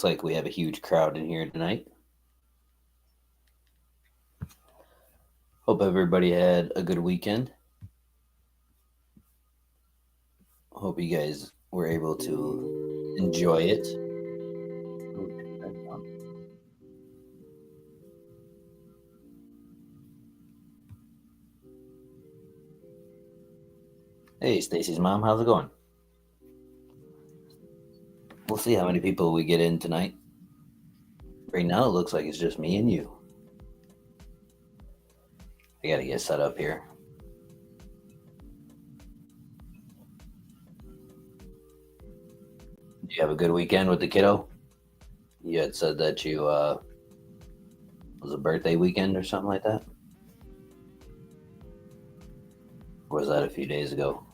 Looks like we have a huge crowd in here tonight. Hope everybody had a good weekend. Hope you guys were able to enjoy it. Hey, Stacy's mom, how's it going? We'll see how many people we get in tonight. Right now, it looks like it's just me and you. I gotta get set up here. Did you have a good weekend with the kiddo? You had said that you was a birthday weekend or something like that? Or was that a few days ago?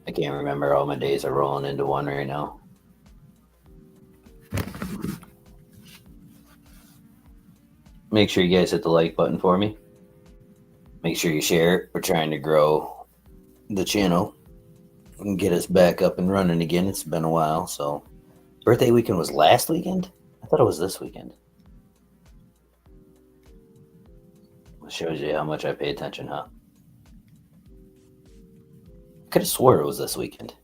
I can't remember. All my days are rolling into one right now. Make sure you guys hit the like button for me. Make sure you share it. We're trying to grow the channel and get us back up and running again. It's been a while. So, birthday weekend was last weekend? I thought it was this weekend. It shows you how much I pay attention, huh? I could have swore it was this weekend.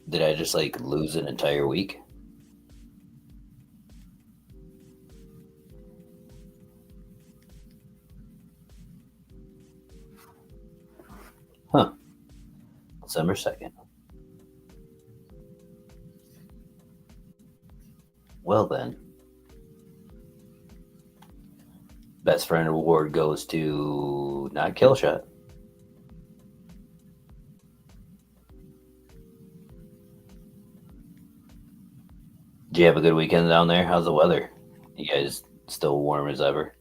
Did I just like lose an entire week? Huh. December 2nd. Well then. Best friend award goes to not Killshot. Did you have a good weekend down there? How's the weather? You guys still warm as ever?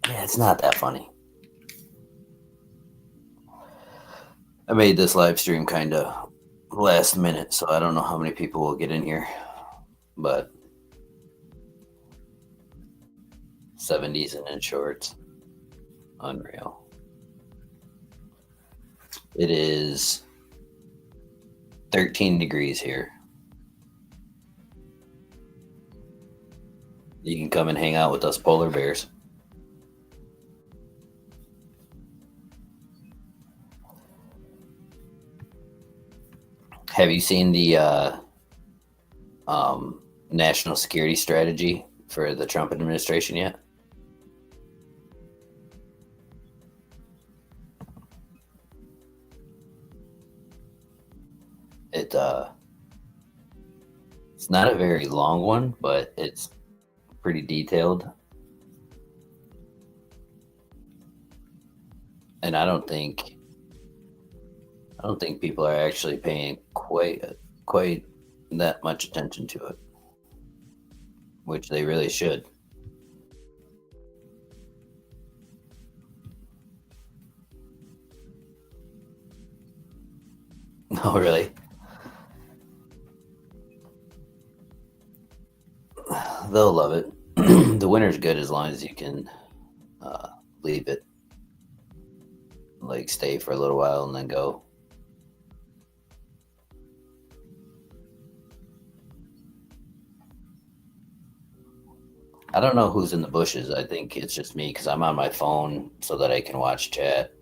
Yeah, it's not that funny. I made this live stream kind of last minute, so I don't know how many people will get in here, but 70s and in shorts. Unreal. It is 13 degrees here. You can come and hang out with us polar bears. Have you seen the national security strategy for the Trump administration yet? It's not a very long one, but it's pretty detailed. And I don't think people are actually paying quite that much attention to it, which they really should. Oh, really? They'll love it. The winter's good as long as you can leave it, like stay for a little while and then go. I don't know who's in the bushes. I think it's just me because I'm on my phone so that I can watch chat.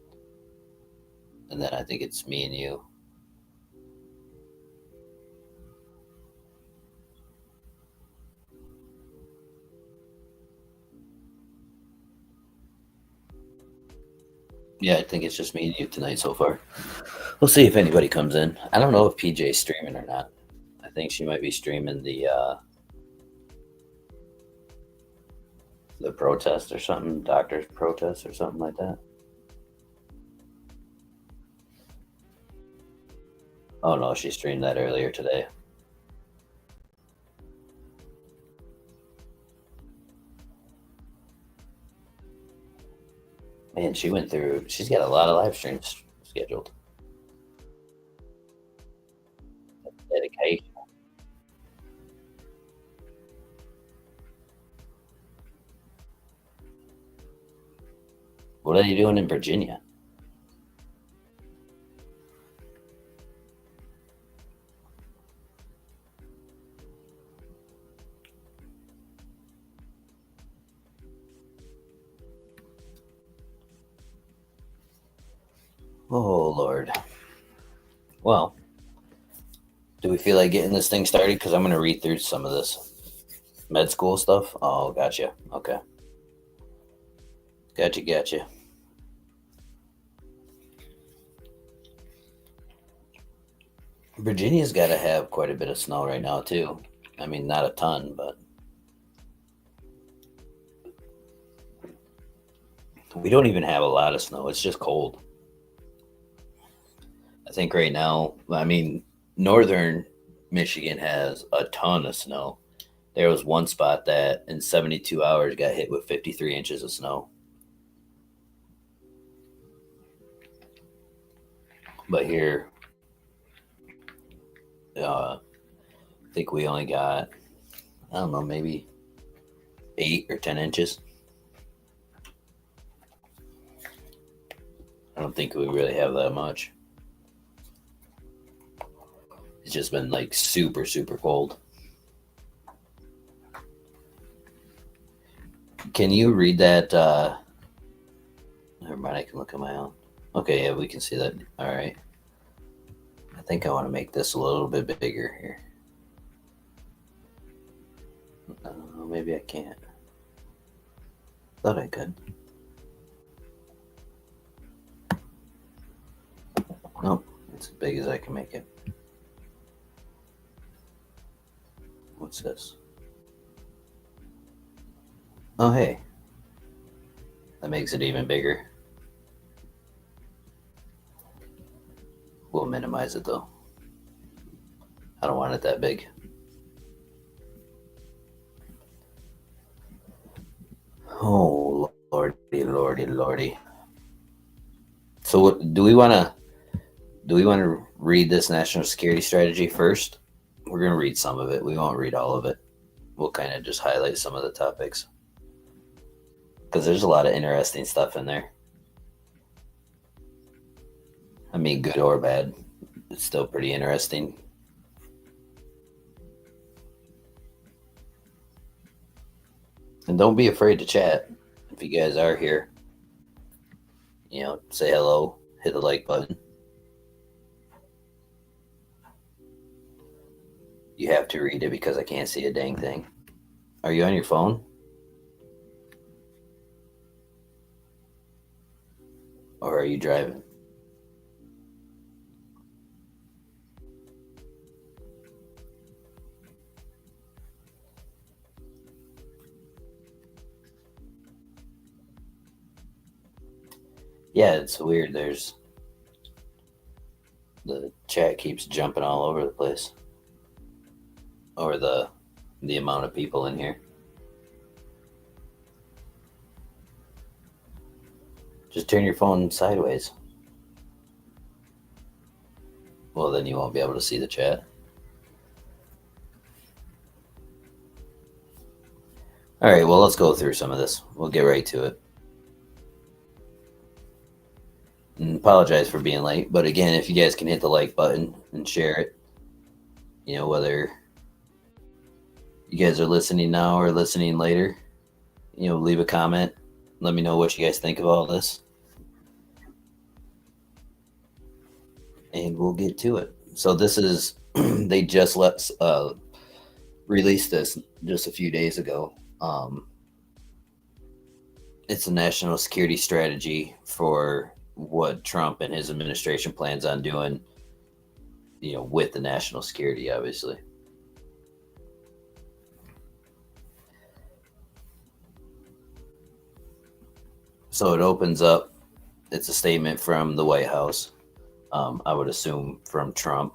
And then I think it's me and you. Yeah, I think it's just me and you tonight so far. We'll see if anybody comes in. I don't know if PJ's streaming or not. I think she might be streaming the protest or something, doctor's protest or something like that. Oh no, she streamed that earlier today. Man, she's got a lot of live streams scheduled. Dedication. What are you doing in Virginia? Oh, Lord. Well, do we feel like getting this thing started? Because I'm going to read through some of this med school stuff. Oh, gotcha. Okay. Gotcha. Virginia's got to have quite a bit of snow right now, too. I mean, not a ton, but we don't even have a lot of snow. It's just cold. I think right now, I mean, northern Michigan has a ton of snow. There was one spot that in 72 hours got hit with 53 inches of snow. But here, I think we only got, I don't know, maybe 8 or 10 inches. I don't think we really have that much. It's just been like super, super cold. Can you read that? Never mind, I can look at my own. Okay, yeah, we can see that. All right. I think I want to make this a little bit bigger here. Maybe I can't. Thought I could. Nope, it's as big as I can make it. What's this? Oh, hey. That makes it even bigger. We'll minimize it though. I don't want it that big. Oh, lordy. So what do we want to read this national security strategy first? We're going to read some of it. We won't read all of it. We'll kind of just highlight some of the topics because there's a lot of interesting stuff in there. I mean, good or bad, it's still pretty interesting. And don't be afraid to chat. If you guys are here, say hello, hit the like button. You have to read it because I can't see a dang thing. Are you on your phone? Or are you driving? Yeah, it's weird. The chat keeps jumping all over the place. Or the amount of people in here. Just turn your phone sideways. Well, then you won't be able to see the chat. All right, well, let's go through some of this. We'll get right to it. And apologize for being late, but again, if you guys can hit the like button and share it, whether you guys are listening now or listening later, leave a comment. Let me know what you guys think of all this. And we'll get to it. So this is, they just released this just a few days ago. It's a national security strategy for what Trump and his administration plans on doing, with the national security, obviously. So it opens up, it's a statement from the White House. I would assume from Trump.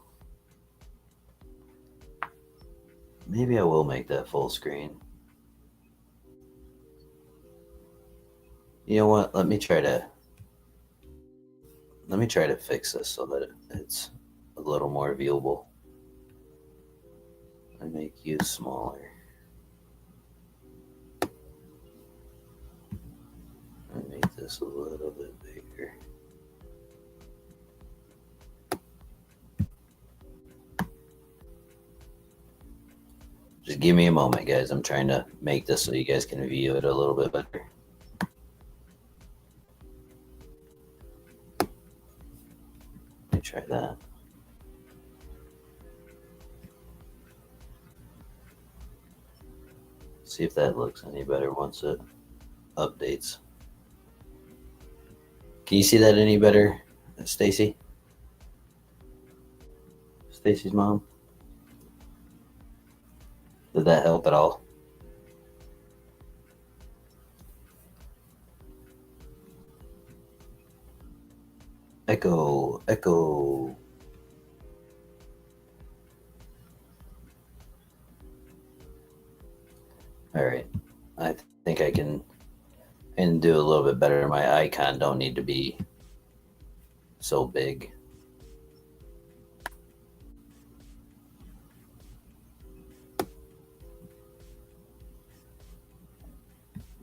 Maybe I will make that full screen. You know what? Let me try to fix this so that it's a little more viewable. I make you smaller. I make this this a little bit bigger. Just give me a moment, guys. I'm trying to make this so you guys can view it a little bit better. Let me try that. See if that looks any better once it updates. Can you see that any better, Stacy? Stacy's mom? Did that help at all? Echo, echo. All right. I think I can do a little bit better. My icon don't need to be so big.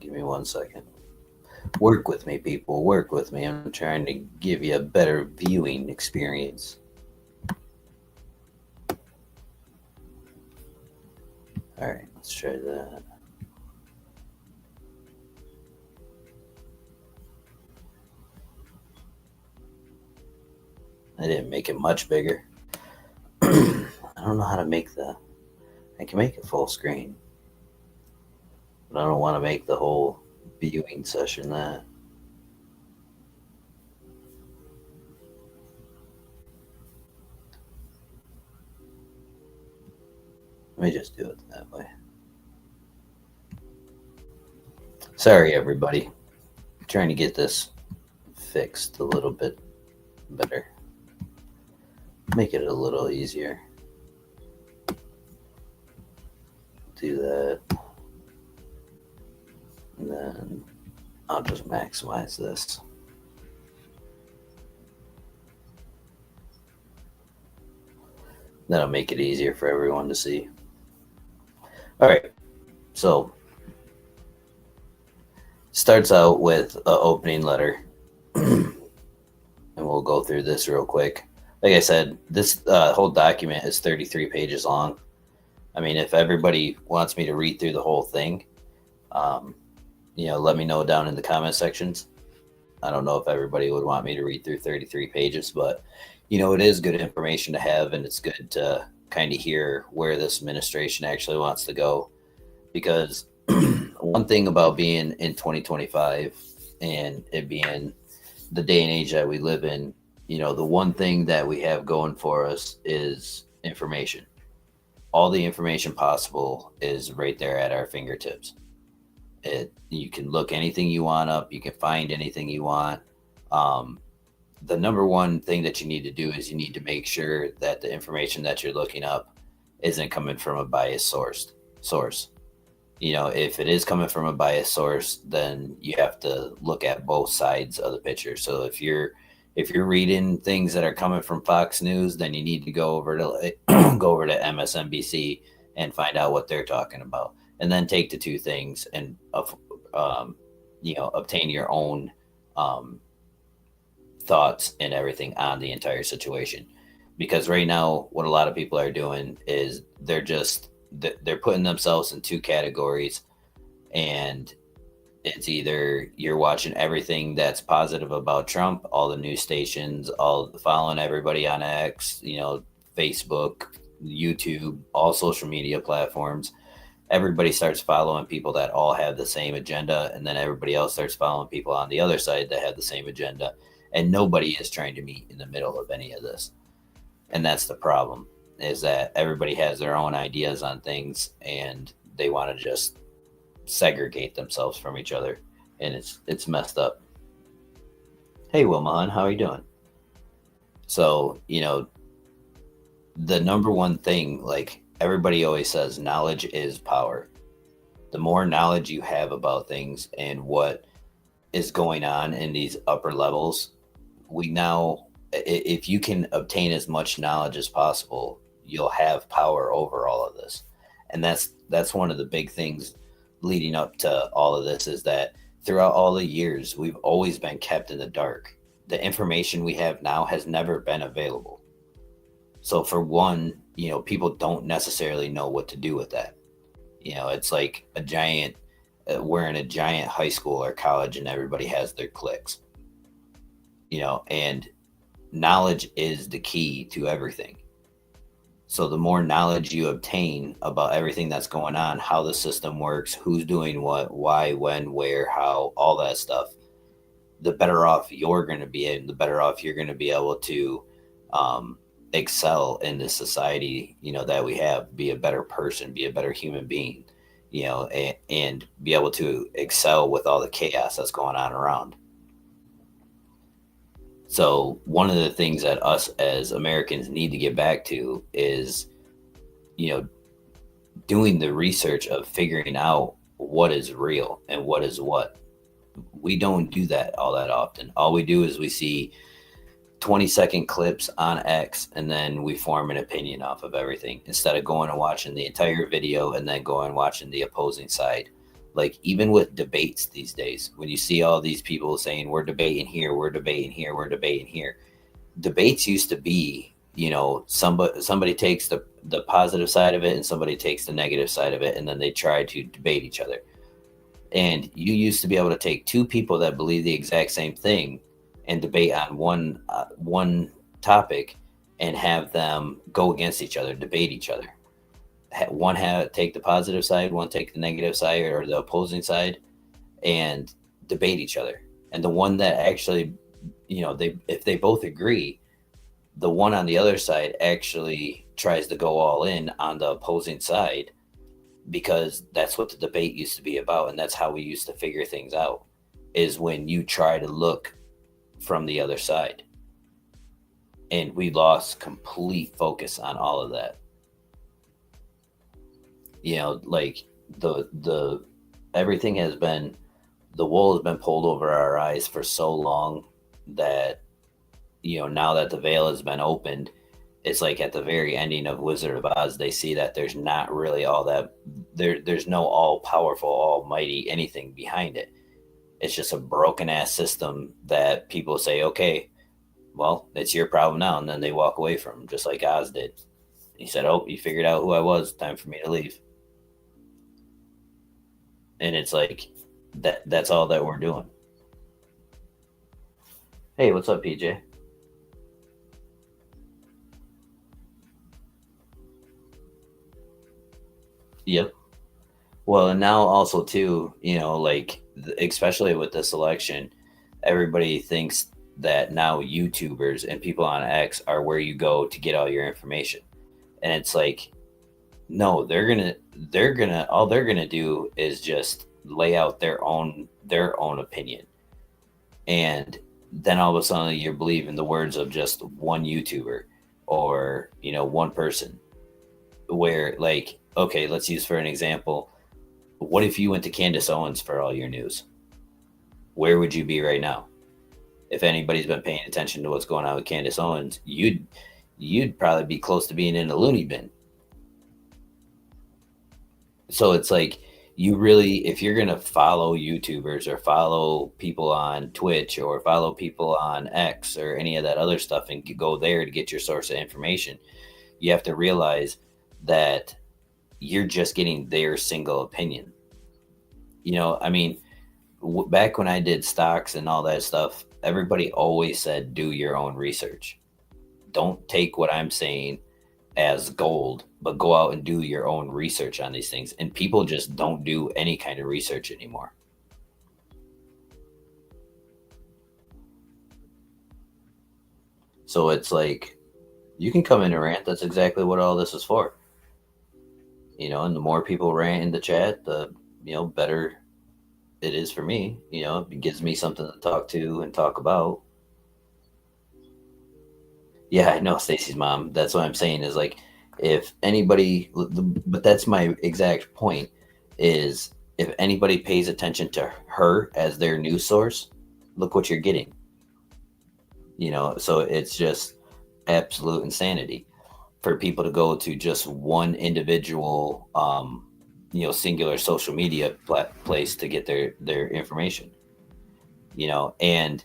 Give me 1 second. Work with me, people. Work with me. I'm trying to give you a better viewing experience. All right, let's try that. I didn't make it much bigger. I don't know how to make I can make it full screen, but I don't want to make the whole viewing session that. Let me just do it that way. Sorry, everybody. I'm trying to get this fixed a little bit better. Make it a little easier. Do that. And then I'll just maximize this. That'll make it easier for everyone to see. All right. So starts out with an opening letter. And we'll go through this real quick. Like I said, this whole document is 33 pages long. I mean, if everybody wants me to read through the whole thing, let me know down in the comment sections. I don't know if everybody would want me to read through 33 pages, but it is good information to have, and it's good to kind of hear where this administration actually wants to go. Because one thing about being in 2025 and it being the day and age that we live in, the one thing that we have going for us is information. All the information possible is right there at our fingertips. You can look anything you want up. You can find anything you want. The number one thing that you need to do is you need to make sure that the information that you're looking up isn't coming from a biased source. If it is coming from a biased source, then you have to look at both sides of the picture. So if you're reading things that are coming from Fox News, then you need to go over to MSNBC and find out what they're talking about, and then take the two things and obtain your own thoughts and everything on the entire situation. Because right now, what a lot of people are doing is they're putting themselves in two categories, and it's either you're watching everything that's positive about Trump, all the news stations, all following everybody on X, Facebook, YouTube, all social media platforms. Everybody starts following people that all have the same agenda, and then everybody else starts following people on the other side that have the same agenda, and nobody is trying to meet in the middle of any of this. And that's the problem, is that everybody has their own ideas on things, and they want to just segregate themselves from each other, and it's messed up. Hey, Wilma, how are you doing? So the number one thing, like everybody always says, knowledge is power. The more knowledge you have about things and what is going on in these upper levels, if you can obtain as much knowledge as possible, you'll have power over all of this. And that's one of the big things leading up to all of this, is that throughout all the years, we've always been kept in the dark. The information we have now has never been available. So for one, people don't necessarily know what to do with that. It's like a giant, we're in a giant high school or college and everybody has their cliques, and knowledge is the key to everything. So the more knowledge you obtain about everything that's going on, how the system works, who's doing what, why, when, where, how, all that stuff, the better off you're going to be, and the better off you're going to be able to um, excel in this society, that we have, be a better person, be a better human being, and be able to excel with all the chaos that's going on around. So one of the things that us as Americans need to get back to is, you know, doing the research of figuring out what is real and what is what. We don't do that all that often. All we do is we see 20-second clips on X and then we form an opinion off of everything instead of going and watching the entire video and then going and watching the opposing side. Like even with debates these days, when you see all these people saying we're debating here, we're debating here, we're debating here. Debates used to be, somebody takes the positive side of it and somebody takes the negative side of it, and then they try to debate each other. And you used to be able to take two people that believe the exact same thing and debate on one topic and have them go against each other, debate each other. One take the positive side, one take the negative side or the opposing side, and debate each other. And the one that actually, if they both agree, the one on the other side actually tries to go all in on the opposing side, because that's what the debate used to be about, and that's how we used to figure things out, is when you try to look from the other side. And we lost complete focus on all of that. Like the everything has been, the wool has been pulled over our eyes for so long that, now that the veil has been opened, it's like at the very ending of Wizard of Oz, they see that there's not really all that, there's no all powerful, almighty anything behind it. It's just a broken ass system that people say, okay, well, it's your problem now. And then they walk away from, just like Oz did. He said, oh, you figured out who I was, time for me to leave. And it's like, that's all that we're doing. Hey, what's up, PJ? Yep. Well, and now also too, like especially with this election, everybody thinks that now YouTubers and people on X are where you go to get all your information. And it's like, no, they're gonna all they're gonna do is just lay out their own opinion. And then all of a sudden you're believing the words of just one YouTuber or, one person. Where, like, okay, let's use for an example, what if you went to Candace Owens for all your news? Where would you be right now? If anybody's been paying attention to what's going on with Candace Owens, you'd probably be close to being in a loony bin. So it's like, you really, if you're gonna follow YouTubers or follow people on Twitch or follow people on X or any of that other stuff and go there to get your source of information, you have to realize that you're just getting their single opinion. I mean, back when I did stocks and all that stuff, everybody always said, do your own research. Don't take what I'm saying as gold, but go out and do your own research on these things. And people just don't do any kind of research anymore. So it's like, you can come in and rant. That's exactly what all this is for. And the more people rant in the chat, the, better it is for me. It gives me something to talk to and talk about. Yeah, I know Stacy's mom. That's what I'm saying is like, if anybody, but that's my exact point, is if anybody pays attention to her as their news source, look what you're getting. So it's just absolute insanity for people to go to just one individual singular social media place to get their information. And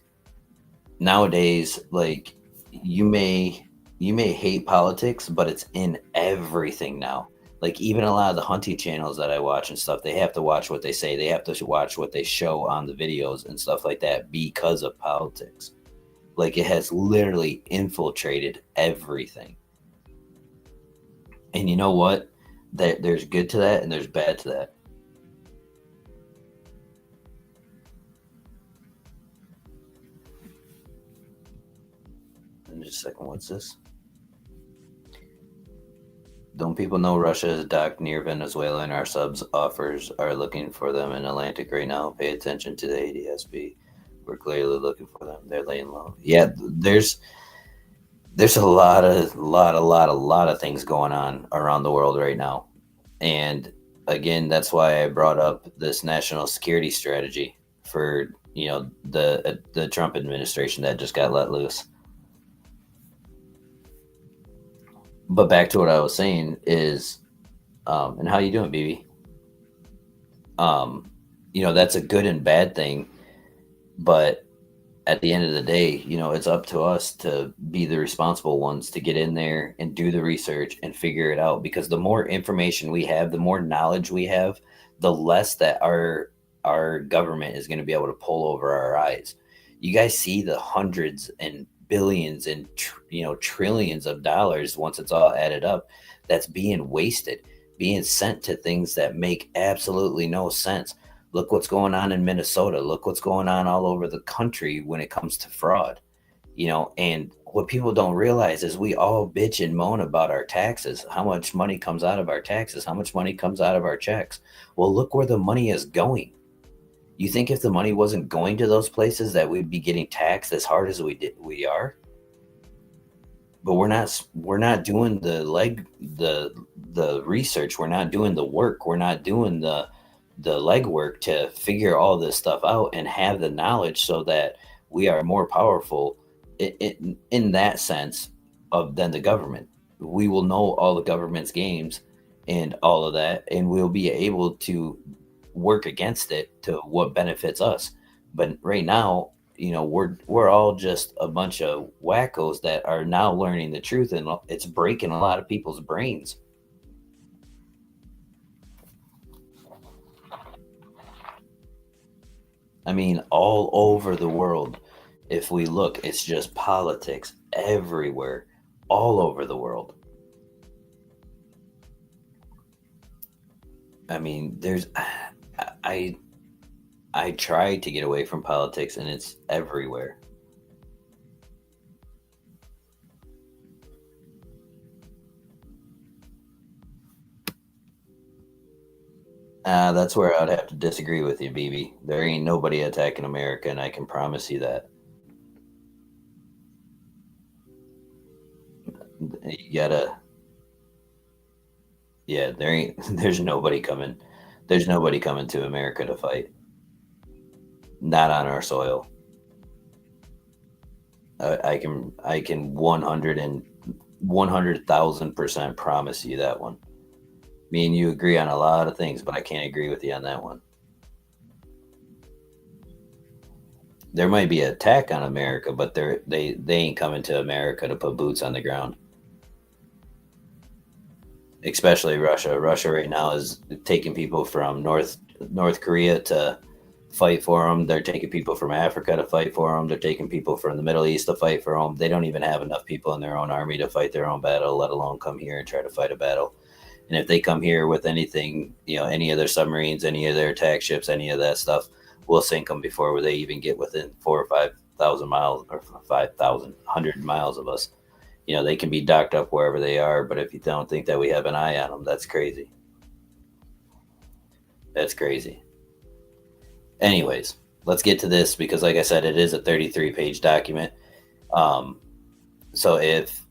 nowadays, like, you may hate politics, but it's in everything now. Like, even a lot of the hunting channels that I watch and stuff, they have to watch what they say, they have to watch what they show on the videos and stuff like that because of politics. Like, it has literally infiltrated everything. And you know what? There's good to that and there's bad to that. And just a second, what's this? Don't people know Russia is docked near Venezuela and our subs offers are looking for them in Atlantic right now? Pay attention to the ADSB. We're clearly looking for them. They're laying low. Yeah, there's a lot of things going on around the world right now. And again, that's why I brought up this national security strategy for, the Trump administration that just got let loose. But back to what I was saying is, and how you doing, BB? That's a good and bad thing, but at the end of the day, it's up to us to be the responsible ones to get in there and do the research and figure it out. Because the more information we have, the more knowledge we have, the less that our government is going to be able to pull over our eyes. You guys see the hundreds and billions and trillions of dollars, once it's all added up, that's being wasted, being sent to things that make absolutely no sense. Look what's going on in Minnesota. Look what's going on all over the country when it comes to fraud. And what people don't realize is we all bitch and moan about our taxes, how much money comes out of our taxes, how much money comes out of our checks. Well, look where the money is going. You think if the money wasn't going to those places that we'd be getting taxed as hard as we are? But we're not doing the research, we're not doing the work, we're not doing the legwork to figure all this stuff out and have the knowledge so that we are more powerful in that sense than the government. We will know all the government's games and all of that, and we'll be able to work against it to what benefits us. But right now, we're all just a bunch of wackos that are now learning the truth, and it's breaking a lot of people's brains. I mean, all over the world, if we look, it's just politics everywhere, all over the world. I mean, I I try to get away from politics, and it's everywhere. That's where I'd have to disagree with you, BB. There ain't nobody attacking America, and I can promise you that. You gotta, yeah, there ain't, there's nobody coming. There's nobody coming to America to fight. Not on our soil. I can 100,000% promise you that one. Me and you agree on a lot of things, but I can't agree with you on that one. There might be an attack on America, but they ain't coming to America to put boots on the ground. Especially Russia. Russia right now is taking people from North Korea to fight for them. They're taking people from Africa to fight for them. They're taking people from the Middle East to fight for them. They don't even have enough people in their own army to fight their own battle, let alone come here and try to fight a battle. And if they come here with anything, any of their submarines, any of their attack ships, any of that stuff, we'll sink them before they even get within 4 or 5 thousand miles, or 5,000, 100 miles of us. They can be docked up wherever they are, but if you don't think that we have an eye on them, that's crazy. That's crazy. Anyways, let's get to this because, like I said, it is a 33-page document. Um, so if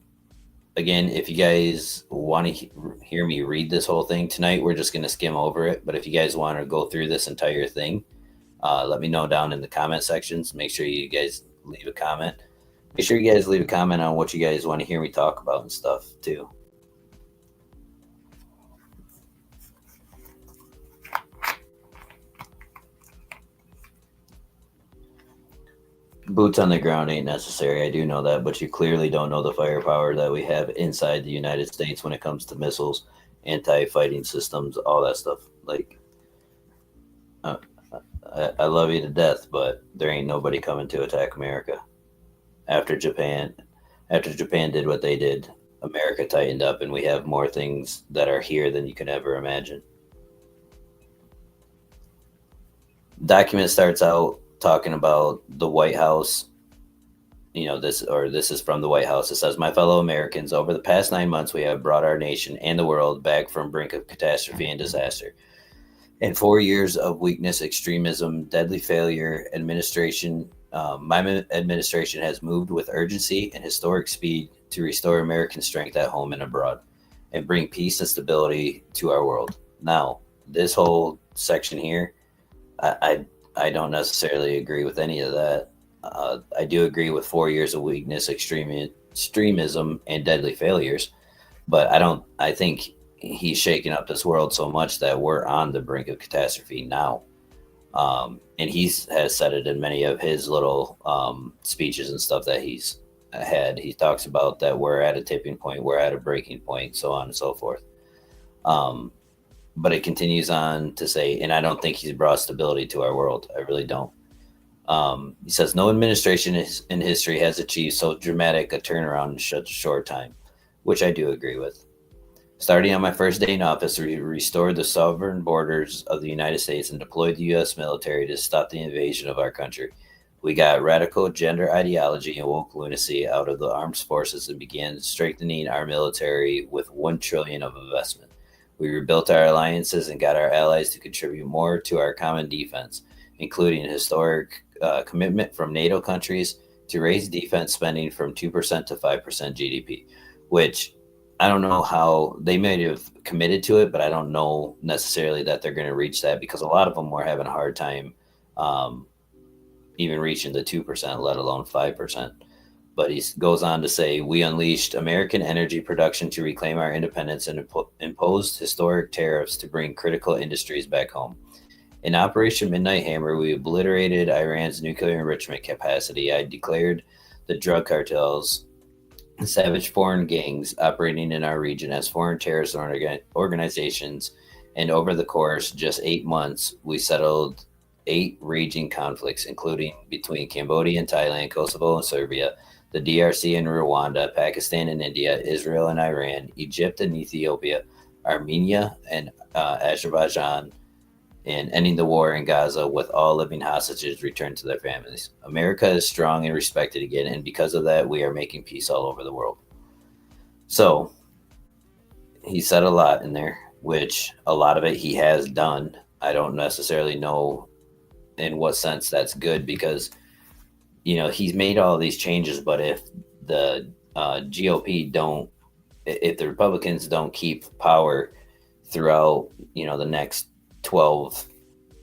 you guys want to hear me read this whole thing tonight, we're just going to skim over it. But if you guys want to go through this entire thing, let me know down in the comment sections. Make sure you guys leave a comment. Make sure you guys leave a comment on what you guys want to hear me talk about and stuff too. Boots on the ground ain't necessary. I do know that, but you clearly don't know the firepower that we have inside the United States when it comes to missiles, anti-fighting systems, all that stuff. Like, uh, I love you to death, but there ain't nobody coming to attack America after Japan. After Japan did what they did, America tightened up, and we have more things that are here than you can ever imagine. Document starts out talking about the White House. This is from the White House. It says, "My fellow Americans, over the past 9 months, we have brought our nation and the world back from brink of catastrophe and disaster. In 4 years of weakness, extremism, deadly failure, my administration has moved with urgency and historic speed to restore American strength at home and abroad, and bring peace and stability to our world." Now, this whole section here, I don't necessarily agree with any of that. I do agree with 4 years of weakness, extremism, and deadly failures, but I don't. I think he's shaking up this world so much that we're on the brink of catastrophe now. And he's has said it in many of his little speeches and stuff that he's had. He talks about that we're at a tipping point, we're at a breaking point, so on and so forth. Um, but it continues on to say, and I don't think he's brought stability to our world. I really don't. He says, "No administration in history has achieved so dramatic a turnaround in such a short time," which I do agree with. "Starting on my first day in office, we restored the sovereign borders of the United States and deployed the U.S. military to stop the invasion of our country. We got radical gender ideology and woke lunacy out of the armed forces and began strengthening our military with $1 trillion of investment. We rebuilt our alliances and got our allies to contribute more to our common defense, including a historic commitment from NATO countries to raise defense spending from 2% to 5% GDP," which I don't know how they may have committed to it, but I don't know necessarily that they're going to reach that, because a lot of them were having a hard time um, even reaching the 2%, let alone 5%. But he goes on to say, "We unleashed American energy production to reclaim our independence and imposed historic tariffs to bring critical industries back home. In Operation Midnight Hammer, we obliterated Iran's nuclear enrichment capacity. I declared the drug cartels and savage foreign gangs operating in our region as foreign terrorist organizations, and over the course just 8 months, we settled 8 raging conflicts, including between Cambodia and Thailand, Kosovo and Serbia, the DRC and Rwanda, Pakistan and India, Israel and Iran, Egypt and Ethiopia, Armenia and Azerbaijan, and ending the war in Gaza with all living hostages returned to their families. America is strong and respected again, and because of that, we are making peace all over the world." So he said a lot in there, which a lot of it he has done. I don't necessarily know in what sense that's good, because he's made all these changes, but if the GOP don't, if the Republicans don't keep power throughout the next 12,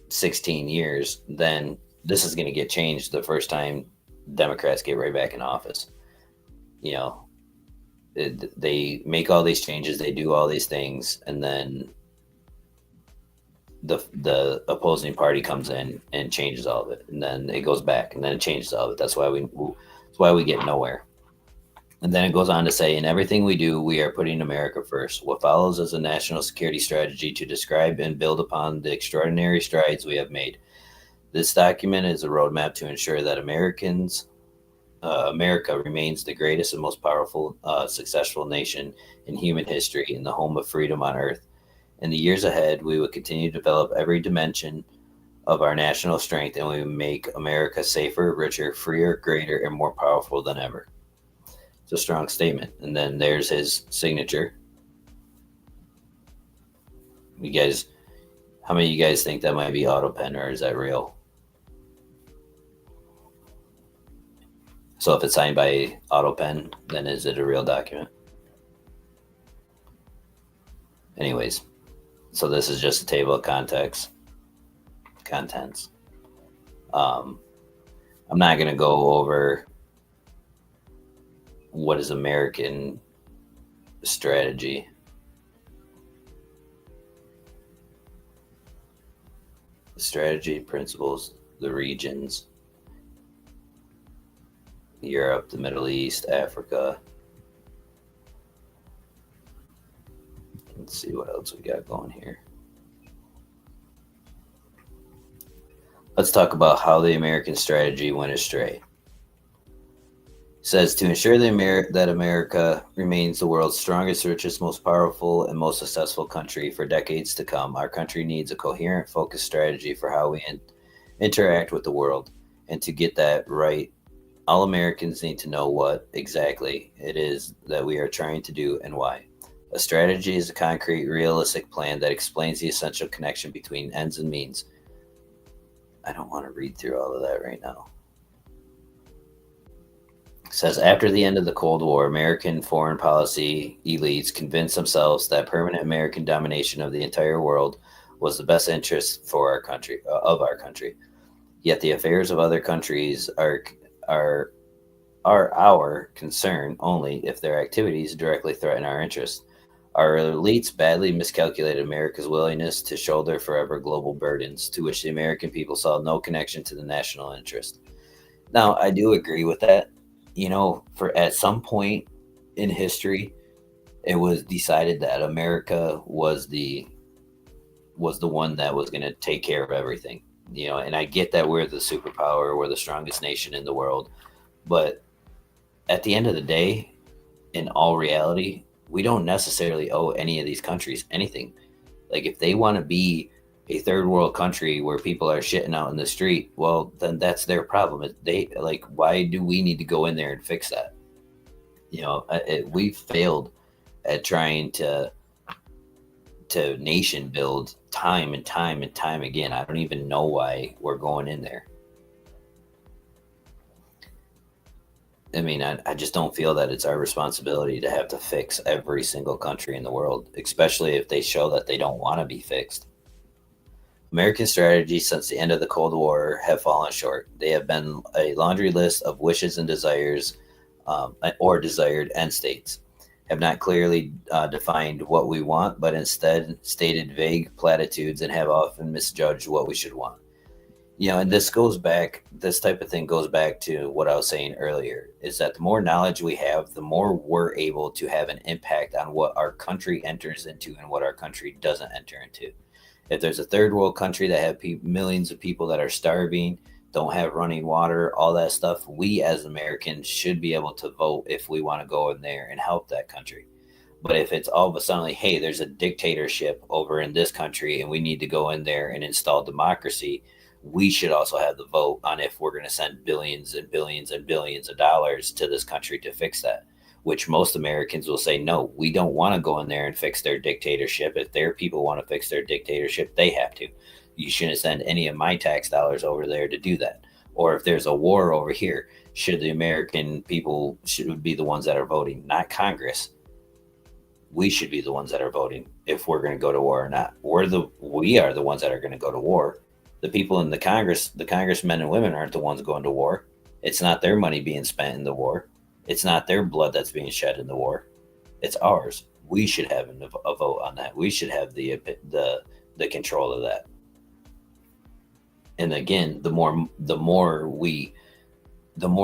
16 years, then this is going to get changed the first time Democrats get right back in office. You know, they make all these changes, they do all these things, and then the opposing party comes in and changes all of it, and then it goes back, and then it changes all of it. That's why we get nowhere. And then it goes on to say, "In everything we do, we are putting America first. What follows is a national security strategy to describe and build upon the extraordinary strides we have made. This document is a roadmap to ensure that America remains the greatest and most powerful, successful nation in human history and the home of freedom on earth. In the years ahead, we will continue to develop every dimension of our national strength, and we will make America safer, richer, freer, greater, and more powerful than ever." It's a strong statement. And then there's his signature. You guys, how many of you guys think that might be auto pen, or is that real? So if it's signed by auto pen, then is it a real document? Anyways, so this is just a table of contents. I'm not going to go over what is American strategy. Strategy, principles, the regions. Europe, the Middle East, Africa. Let's see what else we got going here. Let's talk about how the American strategy went astray. It says to ensure that America remains the world's strongest, richest, most powerful, and most successful country for decades to come, our country needs a coherent, focused strategy for how we interact with the world. And to get that right, all Americans need to know what exactly it is that we are trying to do and why. A strategy is a concrete, realistic plan that explains the essential connection between ends and means. I don't want to read through all of that right now. It says after the end of the Cold War, American foreign policy elites convinced themselves that permanent American domination of the entire world was the best interest for our country of our country. Yet the affairs of other countries are our concern only if their activities directly threaten our interests. Our elites badly miscalculated America's willingness to shoulder forever global burdens to which the American people saw no connection to the national interest. Now, I do agree with that. For at some point in history, it was decided that America was the one that was going to take care of everything. And I get that we're the superpower, we're the strongest nation in the world, but at the end of the day, in all reality, we don't necessarily owe any of these countries anything. Like if they want to be a third world country where people are shitting out in the street, well, then that's their problem. Why do we need to go in there and fix that? We failed at trying to nation build time and time and time again. I don't even know why we're going in there. I mean, I just don't feel that it's our responsibility to have to fix every single country in the world, especially if they show that they don't want to be fixed. American strategies since the end of the Cold War have fallen short. They have been a laundry list of wishes and desires, or desired end states, have not clearly defined what we want, but instead stated vague platitudes and have often misjudged what we should want. And this type of thing goes back to what I was saying earlier, is that the more knowledge we have, the more we're able to have an impact on what our country enters into and what our country doesn't enter into. If there's a third world country that have millions of people that are starving, don't have running water, all that stuff, we as Americans should be able to vote if we want to go in there and help that country. But if it's all of a sudden like, hey, there's a dictatorship over in this country and we need to go in there and install democracy, we should also have the vote on if we're going to send billions and billions and billions of dollars to this country to fix that, which most Americans will say, no, we don't want to go in there and fix their dictatorship. If their people want to fix their dictatorship, they have to. You shouldn't send any of my tax dollars over there to do that. Or if there's a war over here, should the American people should be the ones that are voting, not Congress. We should be the ones that are voting if we're going to go to war or not. We are the ones that are going to go to war. The people in the Congress, the congressmen and women aren't the ones going to war. It's not their money being spent in the war. It's not their blood that's being shed in the war. It's ours. We should have a vote on that. We should have the control of that. And again, the more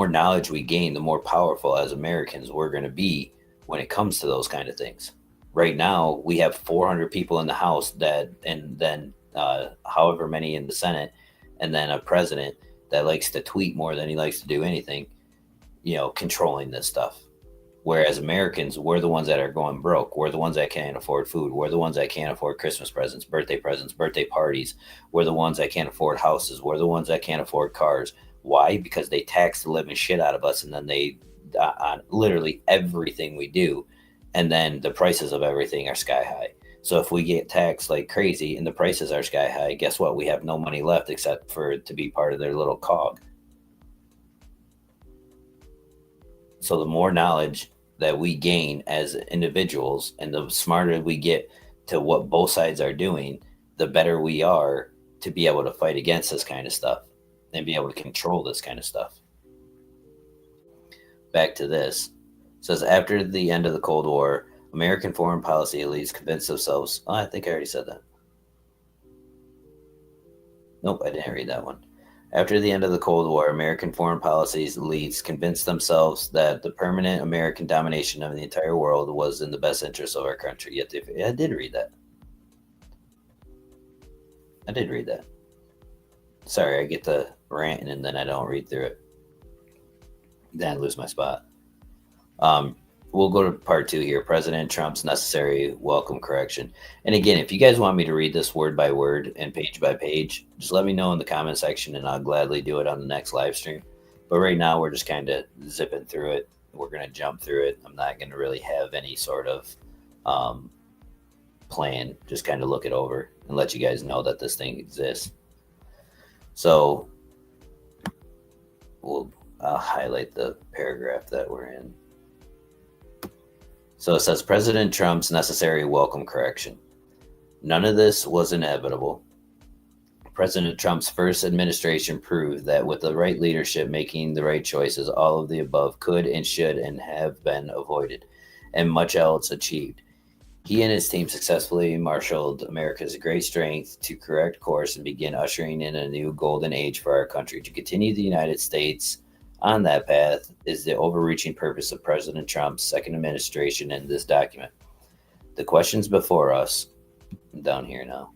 knowledge we gain, the more powerful as Americans we're going to be when it comes to those kind of things. Right now, we have 400 people in the House and then however many in the Senate, and then a president that likes to tweet more than he likes to do anything, controlling this stuff. Whereas Americans, we're the ones that are going broke. We're the ones that can't afford food. We're the ones that can't afford Christmas presents, birthday parties. We're the ones that can't afford houses. We're the ones that can't afford cars. Why? Because they tax the living shit out of us, and then they on literally everything we do, and then the prices of everything are sky high. So if we get taxed like crazy and the prices are sky high, guess what? We have no money left except for to be part of their little cog. So the more knowledge that we gain as individuals and the smarter we get to what both sides are doing, the better we are to be able to fight against this kind of stuff and be able to control this kind of stuff. Back to this. It says after the end of the Cold War, American foreign policy elites convinced themselves. Oh, I think I already said that. Nope, I didn't read that one. After the end of the Cold War, American foreign policy elites convinced themselves that the permanent American domination of the entire world was in the best interest of our country. Yet, I did read that. I did read that. Sorry, I get the ranting and then I don't read through it. Then I lose my spot. Um, we'll go to part two here. President Trump's necessary welcome correction. And again, if you guys want me to read this word by word and page by page, just let me know in the comment section and I'll gladly do it on the next live stream. But right now, we're just kind of zipping through it. We're going to jump through it. I'm not going to really have any sort of plan, just kind of look it over and let you guys know that this thing exists. So I'll highlight the paragraph that we're in. So it says President Trump's necessary welcome correction. None of this was inevitable. President Trump's first administration proved that with the right leadership making the right choices, all of the above could and should and have been avoided, and much else achieved. He and his team successfully marshaled America's great strength to correct course and begin ushering in a new golden age for our country. To continue the United States on that path is the overreaching purpose of President Trump's second administration in this document. The questions before us, I'm down here now.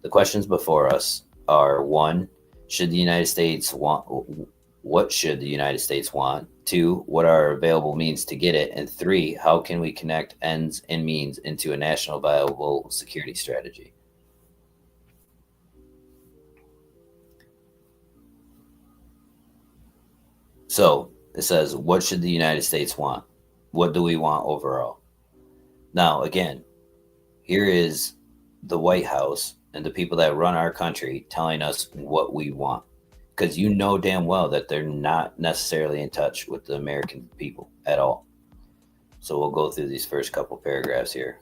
The questions before us are: one, should the United States want? What should the United States want? Two, what are available means to get it? And three, how can we connect ends and means into a national viable security strategy? So it says, what should the United States want? What do we want overall? Now, again, here is the White House and the people that run our country telling us what we want. Because you know damn well that they're not necessarily in touch with the American people at all. So we'll go through these first couple paragraphs here.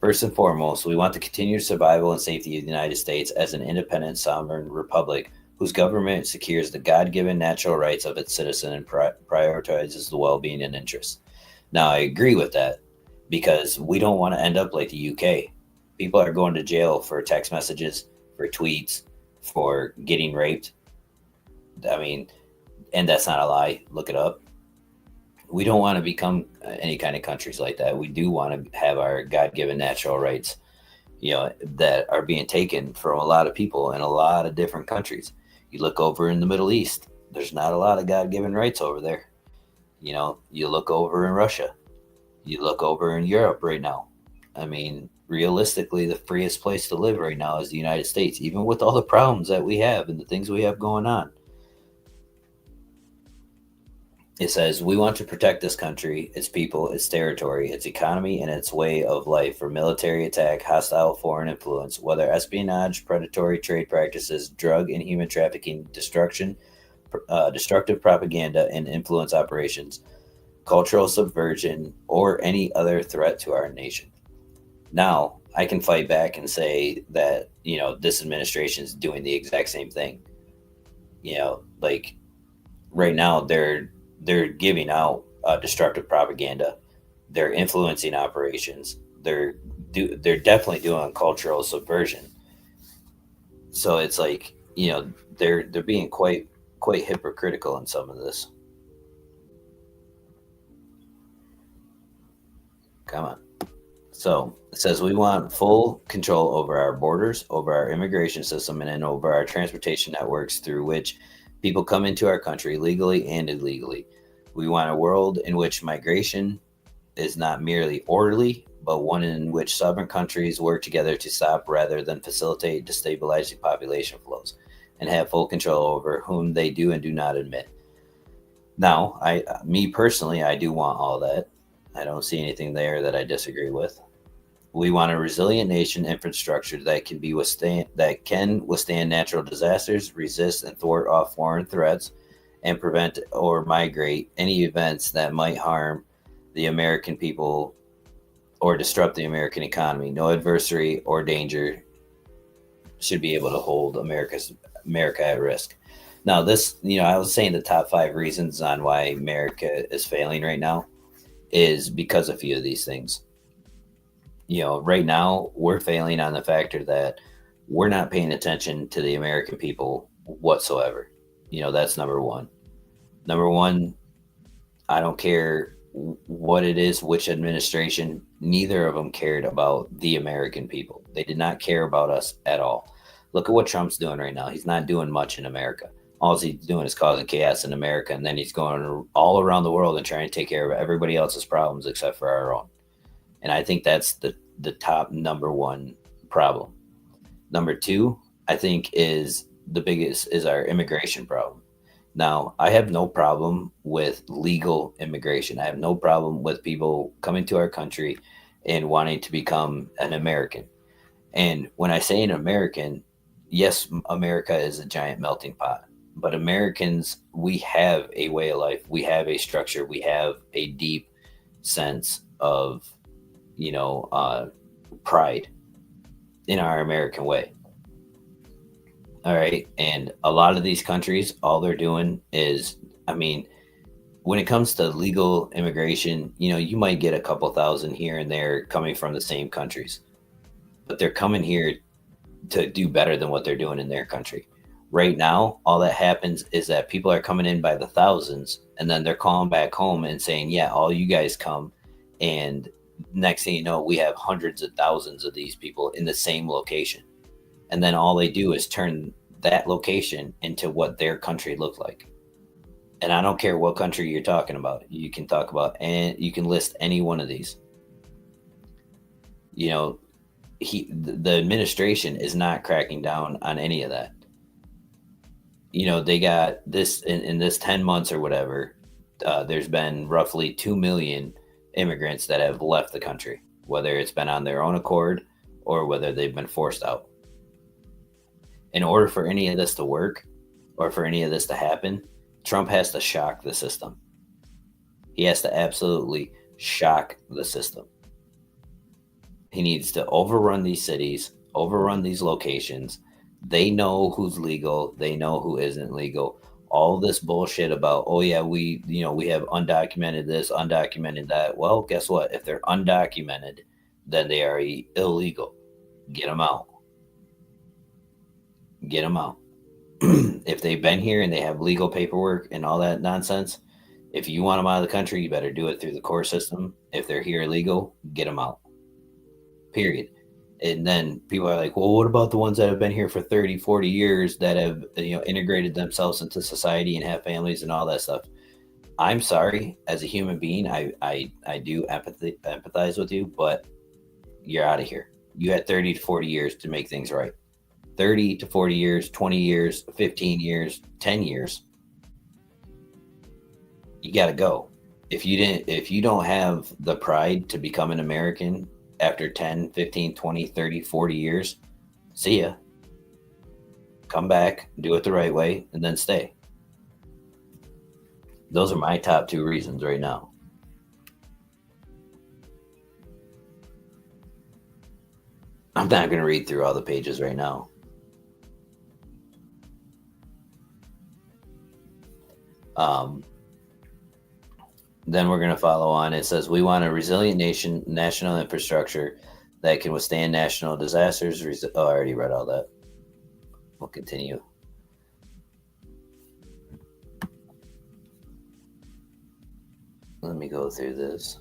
First and foremost, we want the continued survival and safety of the United States as an independent sovereign republic whose government secures the God-given natural rights of its citizen and prioritizes the well-being and interests. Now, I agree with that because we don't want to end up like the UK. People are going to jail for text messages, for tweets, for getting raped. I mean, and that's not a lie. Look it up. We don't want to become any kind of countries like that. We do want to have our God-given natural rights, that are being taken from a lot of people in a lot of different countries. You look over in the Middle East, there's not a lot of God-given rights over there. You look over in Russia, you look over in Europe right now. I mean, realistically, the freest place to live right now is the United States, even with all the problems that we have and the things we have going on. It says, we want to protect this country, its people, its territory, its economy, and its way of life from military attack, hostile foreign influence, whether espionage, predatory trade practices, drug and human trafficking, destructive propaganda and influence operations, cultural subversion, or any other threat to our nation. Now, I can fight back and say that, this administration is doing the exact same thing. Like right now, they're giving out destructive propaganda. They're influencing operations. They're definitely doing cultural subversion. So it's like, they're being quite hypocritical in some of this. Come on. So it says we want full control over our borders, over our immigration system, and then over our transportation networks through which people come into our country legally and illegally. We want a world in which migration is not merely orderly, but one in which sovereign countries work together to stop rather than facilitate destabilizing population flows and have full control over whom they do and do not admit. Now, me personally, I do want all that. I don't see anything there that I disagree with. We want a resilient nation infrastructure that can withstand natural disasters, resist and thwart off foreign threats, and prevent or migrate any events that might harm the American people or disrupt the American economy. No adversary or danger should be able to hold America at risk. Now, this, I was saying the top 5 reasons on why America is failing right now is because of a few of these things. Right now we're failing on the factor that we're not paying attention to the American people whatsoever. That's number one. Number one, I don't care what it is, which administration, neither of them cared about the American people. They did not care about us at all. Look at what Trump's doing right now. He's not doing much in America. All he's doing is causing chaos in America, and then he's going all around the world and trying to take care of everybody else's problems except for our own. And I think that's the top number one problem. Number two, I think is the biggest is our immigration problem. Now, I have no problem with legal immigration. I have no problem with people coming to our country and wanting to become an American. And when I say an American, yes, America is a giant melting pot. But Americans, we have a way of life. We have a structure. We have a deep sense of, pride in our American way. All right. And a lot of these countries, all they're doing is, I mean, when it comes to legal immigration, you might get a couple thousand here and there coming from the same countries, but they're coming here to do better than what they're doing in their country. Right now, all that happens is that people are coming in by the thousands, and then they're calling back home and saying, yeah, all you guys come. And next thing you know, we have hundreds of thousands of these people in the same location. And then all they do is turn that location into what their country looked like. And I don't care what country you're talking about. You can talk about, and you can list any one of these. The administration is not cracking down on any of that. They got this in this 10 months or whatever. There's been roughly 2 million immigrants that have left the country, whether it's been on their own accord or whether they've been forced out. In order for any of this to work or for any of this to happen, Trump has to shock the system. He has to absolutely shock the system. He needs to overrun these cities, overrun these locations. They know who's legal. They know who isn't legal. All this bullshit about, oh yeah, we have undocumented this, undocumented that. Well, guess what? If they're undocumented, then they are illegal. Get them out. Get them out. If they've been here and they have legal paperwork and all that nonsense, if you want them out of the country, you better do it through the court system. If they're here illegal, get them out. Period. And then people are like, well, what about the ones that have been here for 30, 40 years that have, integrated themselves into society and have families and all that stuff? I'm sorry, as a human being, I do empathize with you, but you're out of here. You had 30 to 40 years to make things right. 30 to 40 years, 20 years, 15 years, 10 years. You got to go. If you don't have the pride to become an American after 10, 15, 20, 30, 40 years, see ya. Come back, do it the right way, and then stay. Those are my top two reasons right now. I'm not going to read through all the pages right now. Then we're going to follow on. It says, we want a resilient national infrastructure that can withstand national disasters. I already read all that. We'll continue. Let me go through this.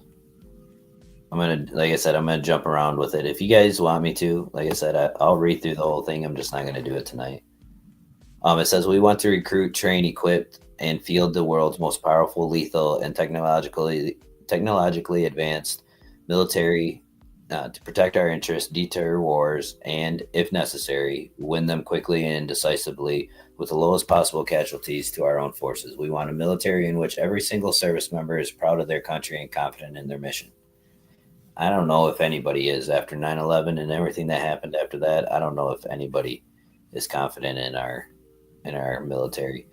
Like I said, I'm going to jump around with it. If you guys want me to, like I said, I'll read through the whole thing. I'm just not going to do it tonight. It says, we want to recruit, train, equip, and field the world's most powerful, lethal, and technologically advanced military to protect our interests, deter wars, and, if necessary, win them quickly and decisively with the lowest possible casualties to our own forces. We want a military in which every single service member is proud of their country and confident in their mission. I don't know if anybody is after 9/11 and everything that happened after that. I don't know if anybody is confident in our military.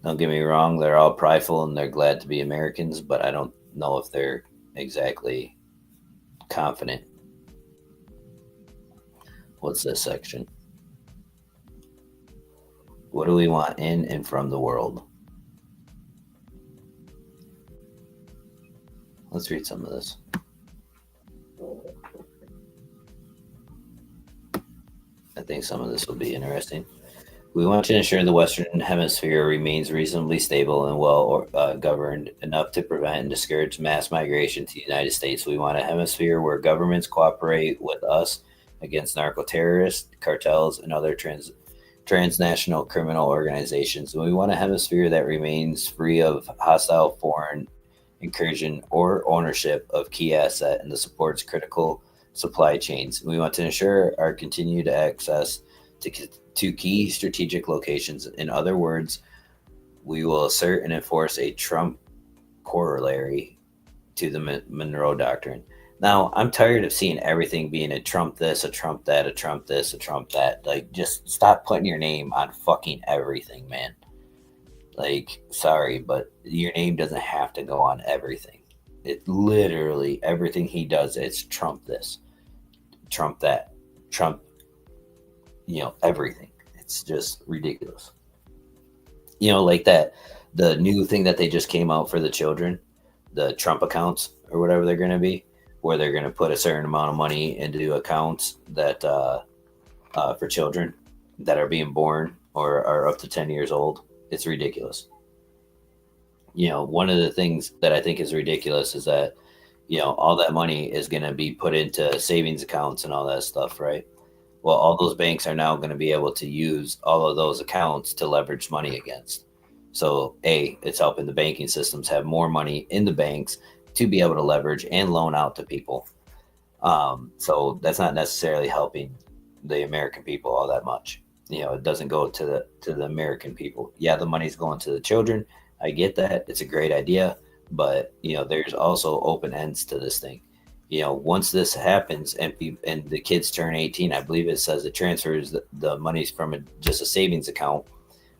Don't get me wrong, they're all prideful and they're glad to be Americans, but I don't know if they're exactly confident. What's this section? What do we want in and from the world? Let's read some of this. I think some of this will be interesting. We want to ensure the Western Hemisphere remains reasonably stable and well governed enough to prevent and discourage mass migration to the United States. We want a hemisphere where governments cooperate with us against narco terrorists, cartels, and other transnational criminal organizations. And we want a hemisphere that remains free of hostile foreign incursion or ownership of key asset and that supports critical supply chains. We want to ensure our continued access to, to key strategic locations. In other words, we will assert and enforce a Trump corollary to the Monroe Doctrine. Now, I'm tired of seeing everything being a Trump this, a Trump that, a Trump this, a Trump that. Like, just stop putting your name on fucking everything, man. Like, sorry, but your name doesn't have to go on everything. It literally, everything he does, it's Trump this, Trump that, Trump, everything. It's just ridiculous. Like that, the new thing that they just came out for the children, the Trump accounts or whatever they're going to be, where they're going to put a certain amount of money into accounts that for children that are being born or are up to 10 years old. It's ridiculous. One of the things that I think is ridiculous is that, all that money is going to be put into savings accounts and all that stuff, right? Well, all those banks are now going to be able to use all of those accounts to leverage money against. So, it's helping the banking systems have more money in the banks to be able to leverage and loan out to people. So that's not necessarily helping the American people all that much. It doesn't go to the American people. Yeah, the money's going to the children. I get that. It's a great idea. But, there's also open ends to this thing. Once this happens and the kids turn 18, I believe it says it transfers the monies from just a savings account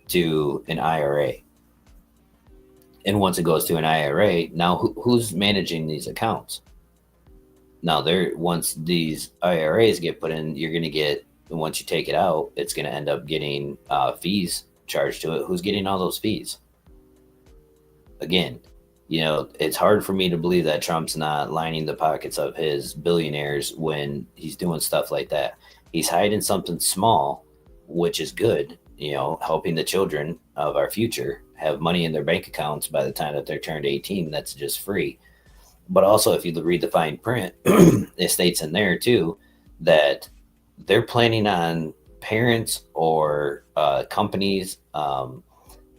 to an IRA. And once it goes to an IRA, now who's managing these accounts? Now, once these IRAs get put in, you're going to get, once you take it out, it's going to end up getting fees charged to it. Who's getting all those fees? Again, it's hard for me to believe that Trump's not lining the pockets of his billionaires when he's doing stuff like that. He's hiding something small, which is good, helping the children of our future have money in their bank accounts by the time that they're turned 18. That's just free. But also, if you read the fine print, it states in there too that they're planning on parents or companies,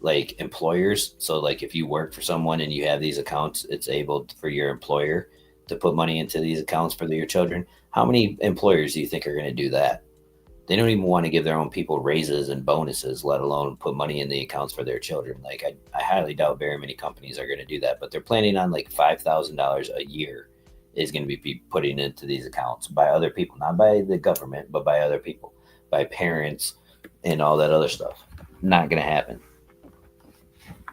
like employers. So like if you work for someone and you have these accounts, it's able for your employer to put money into these accounts for your children. How many employers do you think are going to do that? They don't even want to give their own people raises and bonuses, let alone put money in the accounts for their children. Like I highly doubt very many companies are going to do that, but they're planning on like $5,000 a year is going to be putting into these accounts by other people, not by the government, but by other people, by parents and all that other stuff. Not going to happen.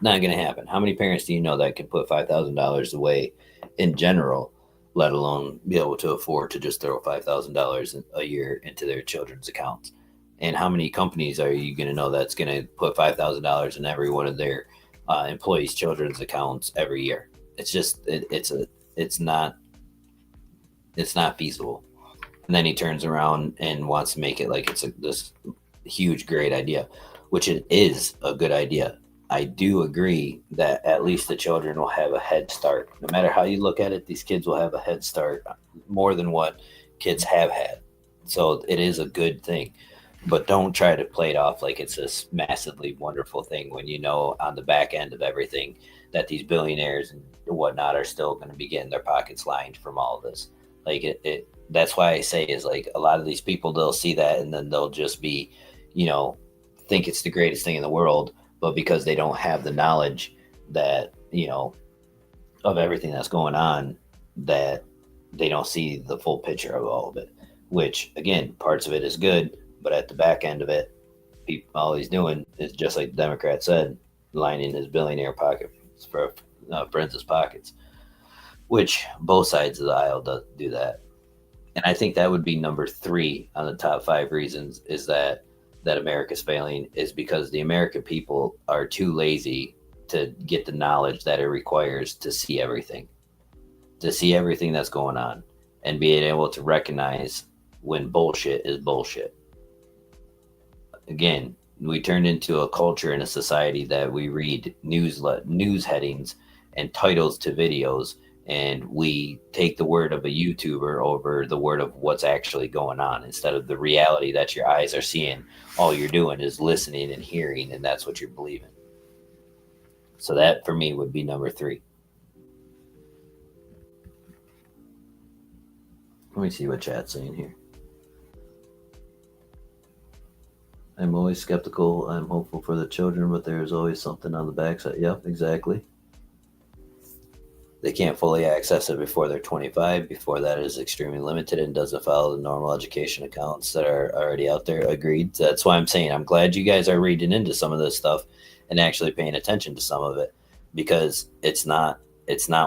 Not going to happen. How many parents do you know that can put $5,000 away in general, let alone be able to afford to just throw $5,000 a year into their children's accounts? And how many companies are you going to know that's going to put $5,000 in every one of their employees' children's accounts every year? It's just it's not feasible. And then he turns around and wants to make it like it's this huge great idea, which it is a good idea. I do agree that at least the children will have a head start. No matter how you look at it, these kids will have a head start more than what kids have had. So it is a good thing. But don't try to play it off like it's this massively wonderful thing when you know on the back end of everything that these billionaires and whatnot are still going to be getting their pockets lined from all of this. Like that's why I say is like a lot of these people, they'll see that and then they'll just be, think it's the greatest thing in the world. But because they don't have the knowledge that, of everything that's going on, that they don't see the full picture of all of it, which again, parts of it is good, but at the back end of it, all he's doing is just like the Democrat said, lining his billionaire pockets for friends' pockets, which both sides of the aisle do that. And I think that would be number 3 on the top 5 reasons is that America's failing is because the American people are too lazy to get the knowledge that it requires to see everything that's going on and being able to recognize when bullshit is bullshit. Again, we turned into a culture and a society that we read news headings and titles to videos, and we take the word of a YouTuber over the word of what's actually going on instead of the reality that your eyes are seeing. All you're doing is listening and hearing, and that's what you're believing. So that for me would be number 3. Let me see what chat's saying here. I'm always skeptical. I'm hopeful for the children, but there's always something on the backside. Yep, exactly. They can't fully access it before they're 25. Before that, it is extremely limited and doesn't follow the normal education accounts that are already out there. Agreed. That's why I'm saying I'm glad you guys are reading into some of this stuff and actually paying attention to some of it, because it's not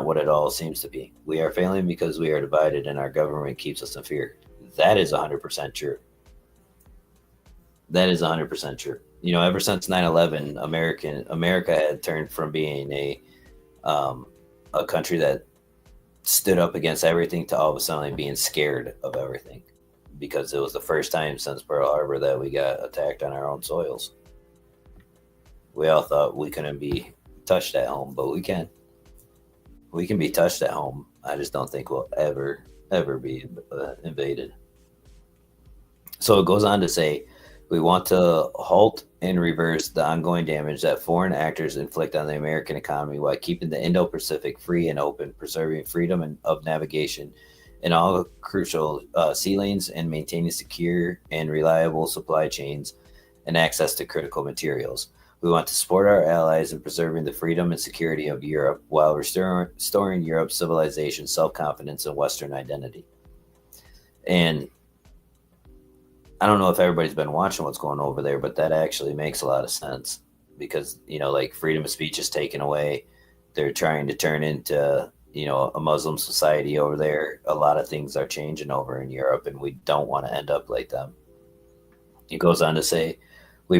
what it all seems to be. We are failing because we are divided and our government keeps us in fear. That is 100% true. That is 100% true. You know, ever since 9/11, America had turned from being a country that stood up against everything to all of a sudden being scared of everything, because it was the first time since Pearl Harbor that we got attacked on our own soils. We all thought we couldn't be touched at home, but we can. We can be touched at home. I just don't think we'll ever be invaded. So it goes on to say, we want to halt and reverse the ongoing damage that foreign actors inflict on the American economy while keeping the Indo-Pacific free and open, preserving freedom of navigation in all crucial sea lanes, and maintaining secure and reliable supply chains and access to critical materials. We want to support our allies in preserving the freedom and security of Europe while restoring Europe's civilization, self-confidence, and Western identity. And I don't know if everybody's been watching what's going over there, but that actually makes a lot of sense, because, you know, like, freedom of speech is taken away. They're trying to turn into, you know, a Muslim society over there. A lot of things are changing over in Europe, and we don't want to end up like them. It goes on to say, we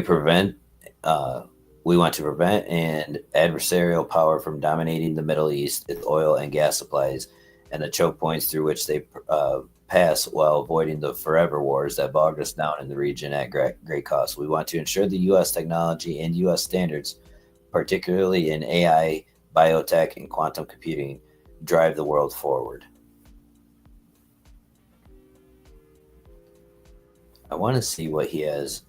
want to prevent an adversarial power from dominating the Middle East with oil and gas supplies and the choke points through which they pass, while avoiding the forever wars that bogged us down in the region at great cost. We want to ensure the U.S. technology and U.S. standards, particularly in AI, biotech, and quantum computing, drive the world forward. I want to see what he has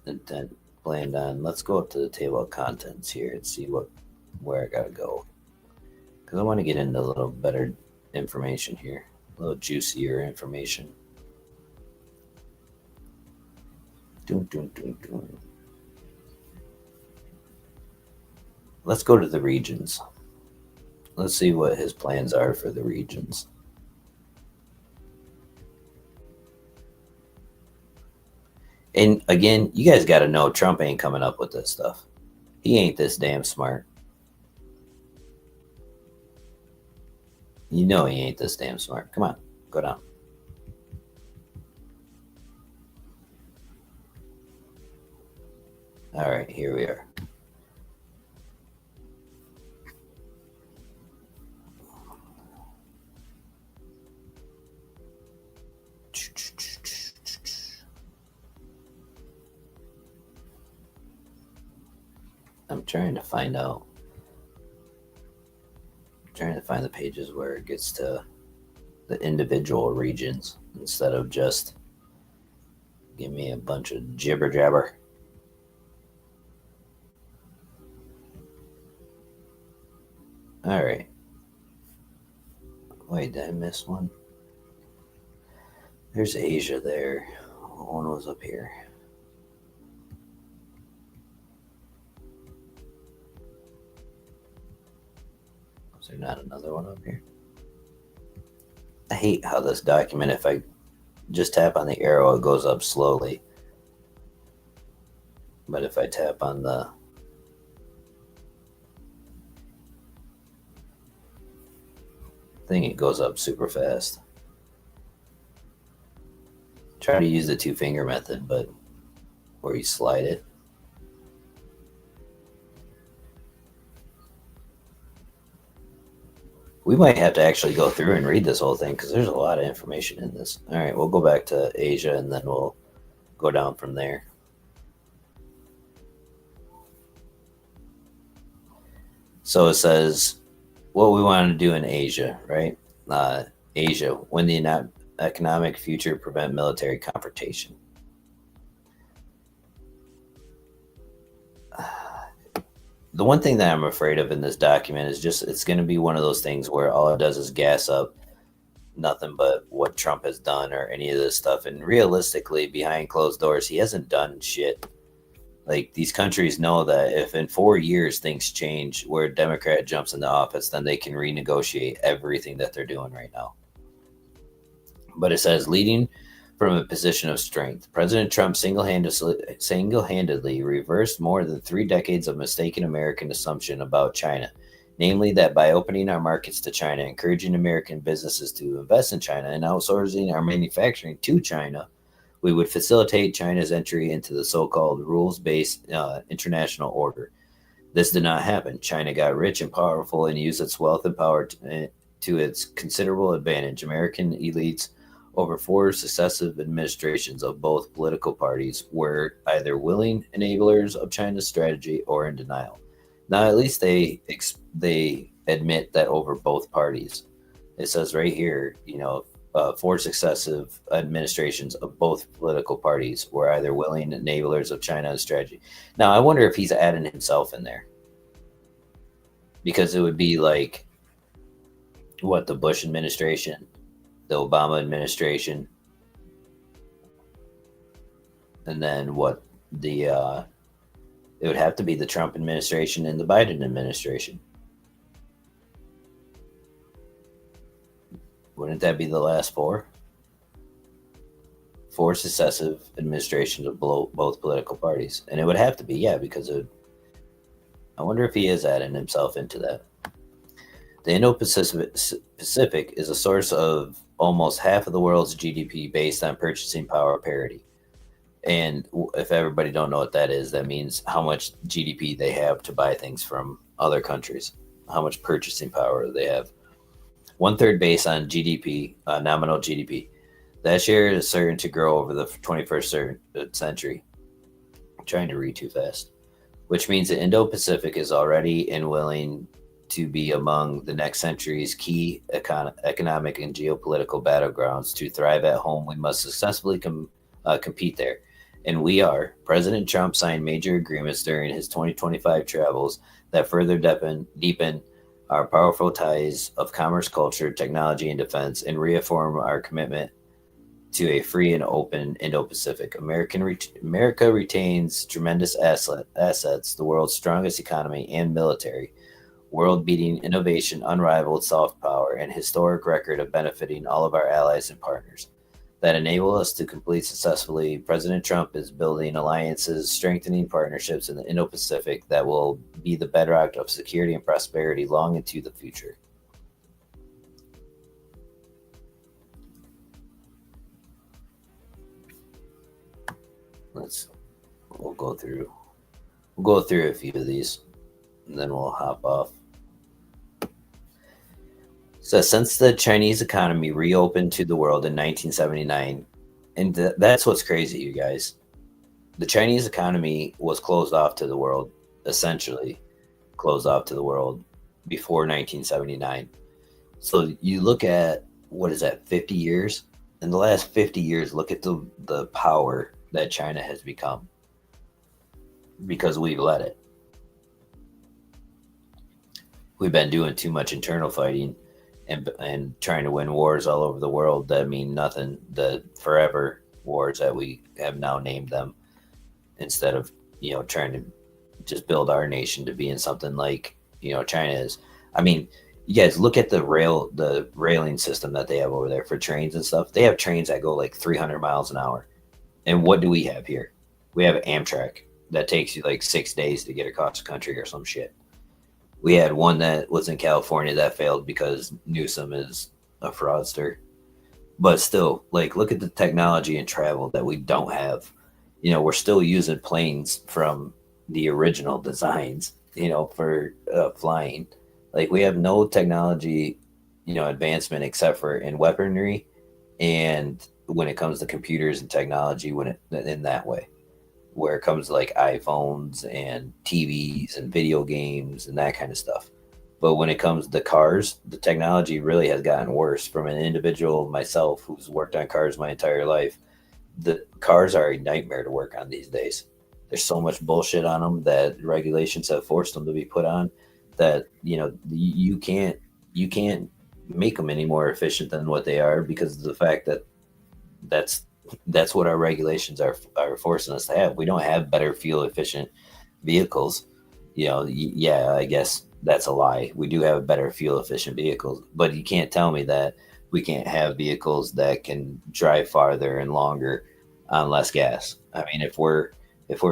planned on. Let's go up to the table of contents here and see where I gotta go, because I want to get into a little better information here, a little juicier information. Let's go to the regions. Let's see what his plans are for the regions. And again, you guys got to know Trump ain't coming up with this stuff. He ain't this damn smart. You know he ain't this damn smart. Come on, go down. All right, here we are. I'm trying to find out. I'm trying to find the pages where it gets to the individual regions instead of just give me a bunch of jibber jabber. All right. Wait, did I miss one? There's Asia there. One was up here. Was there not another one up here? I hate how this document, if I just tap on the arrow, it goes up slowly. But if I tap on the thing, it goes up super fast. Try to use the 2-finger method, but where you slide it. We might have to actually go through and read this whole thing, because there's a lot of information in this. All right, we'll go back to Asia, and then we'll go down from there. So it says what we want to do in Asia, right? Asia, when the economic future prevent military confrontation. The one thing that I'm afraid of in this document is just it's going to be one of those things where all it does is gas up nothing but what Trump has done or any of this stuff. And realistically, behind closed doors, he hasn't done shit. Like these countries know that if in 4 years things change where a Democrat jumps into office, then they can renegotiate everything that they're doing right now. But it says leading from a position of strength. President Trump single-handedly reversed more than 3 decades of mistaken American assumption about China, namely that by opening our markets to China, encouraging American businesses to invest in China, and outsourcing our manufacturing to China, we would facilitate China's entry into the so-called rules-based international order. This did not happen. China got rich and powerful and used its wealth and power to its considerable advantage. American elites over 4 successive administrations of both political parties were either willing enablers of China's strategy or in denial. Now, at least they admit that over both parties. It says right here, 4 successive administrations of both political parties were either willing enablers of China's strategy. Now, I wonder if he's adding himself in there because it would be like what the Bush administration, the Obama administration, and then what it would have to be the Trump administration and the Biden administration. Wouldn't that be the last 4? 4 successive administrations of both political parties, and it would have to be, yeah, because I wonder if he is adding himself into that. The Indo-Pacific is a source of almost half of the world's GDP based on purchasing power parity. And if everybody don't know what that is, that means how much GDP they have to buy things from other countries, how much purchasing power they have. 1/3 based on GDP, nominal GDP. That share is certain to grow over the 21st century. I'm trying to read too fast. Which means the Indo-Pacific is already and willing to be among the next century's key economic and geopolitical battlegrounds. To thrive at home, we must successfully compete there. And we are. President Trump signed major agreements during his 2025 travels that further deepen our powerful ties of commerce, culture, technology, and defense, and reaffirm our commitment to a free and open Indo-Pacific. America retains tremendous assets, the world's strongest economy and military, world-beating innovation, unrivaled soft power, and historic record of benefiting all of our allies and partners that enable us to complete successfully. President Trump is building alliances, strengthening partnerships in the Indo-Pacific that will be the bedrock of security and prosperity long into the future. We'll go through a few of these, and then we'll hop off. So, since the Chinese economy reopened to the world in 1979, and that's what's crazy, you guys. The Chinese economy was closed off to the world, essentially closed off to the world before 1979. So you look at, what is that, 50 years? In the last 50 years, look at the power that China has become because we've let it. We've been doing too much internal fighting and trying to win wars all over the world that mean nothing, the forever wars that we have now named them, instead of trying to just build our nation to be in something like China is. I mean, you guys look at the railing system that they have over there for trains and stuff. They have trains that go like 300 miles an hour. And what do we have here? We have Amtrak that takes you like 6 days to get across the country or some shit. We had one that was in California that failed because Newsom is a fraudster. But still, like, look at the technology and travel that we don't have. We're still using planes from the original designs, for flying. Like, we have no technology, advancement except for in weaponry and when it comes to computers and technology, in that way. Where it comes to like iPhones and TVs and video games and that kind of stuff. But when it comes to cars, the technology really has gotten worse. From an individual myself who's worked on cars my entire life, the cars are a nightmare to work on these days. There's so much bullshit on them that regulations have forced them to be put on that you can't make them any more efficient than what they are because of the fact that that's that's what our regulations are forcing us to have. We don't have better fuel efficient vehicles. Yeah, I guess that's a lie. We do have better fuel efficient vehicles, but you can't tell me that we can't have vehicles that can drive farther and longer on less gas. I mean, if we're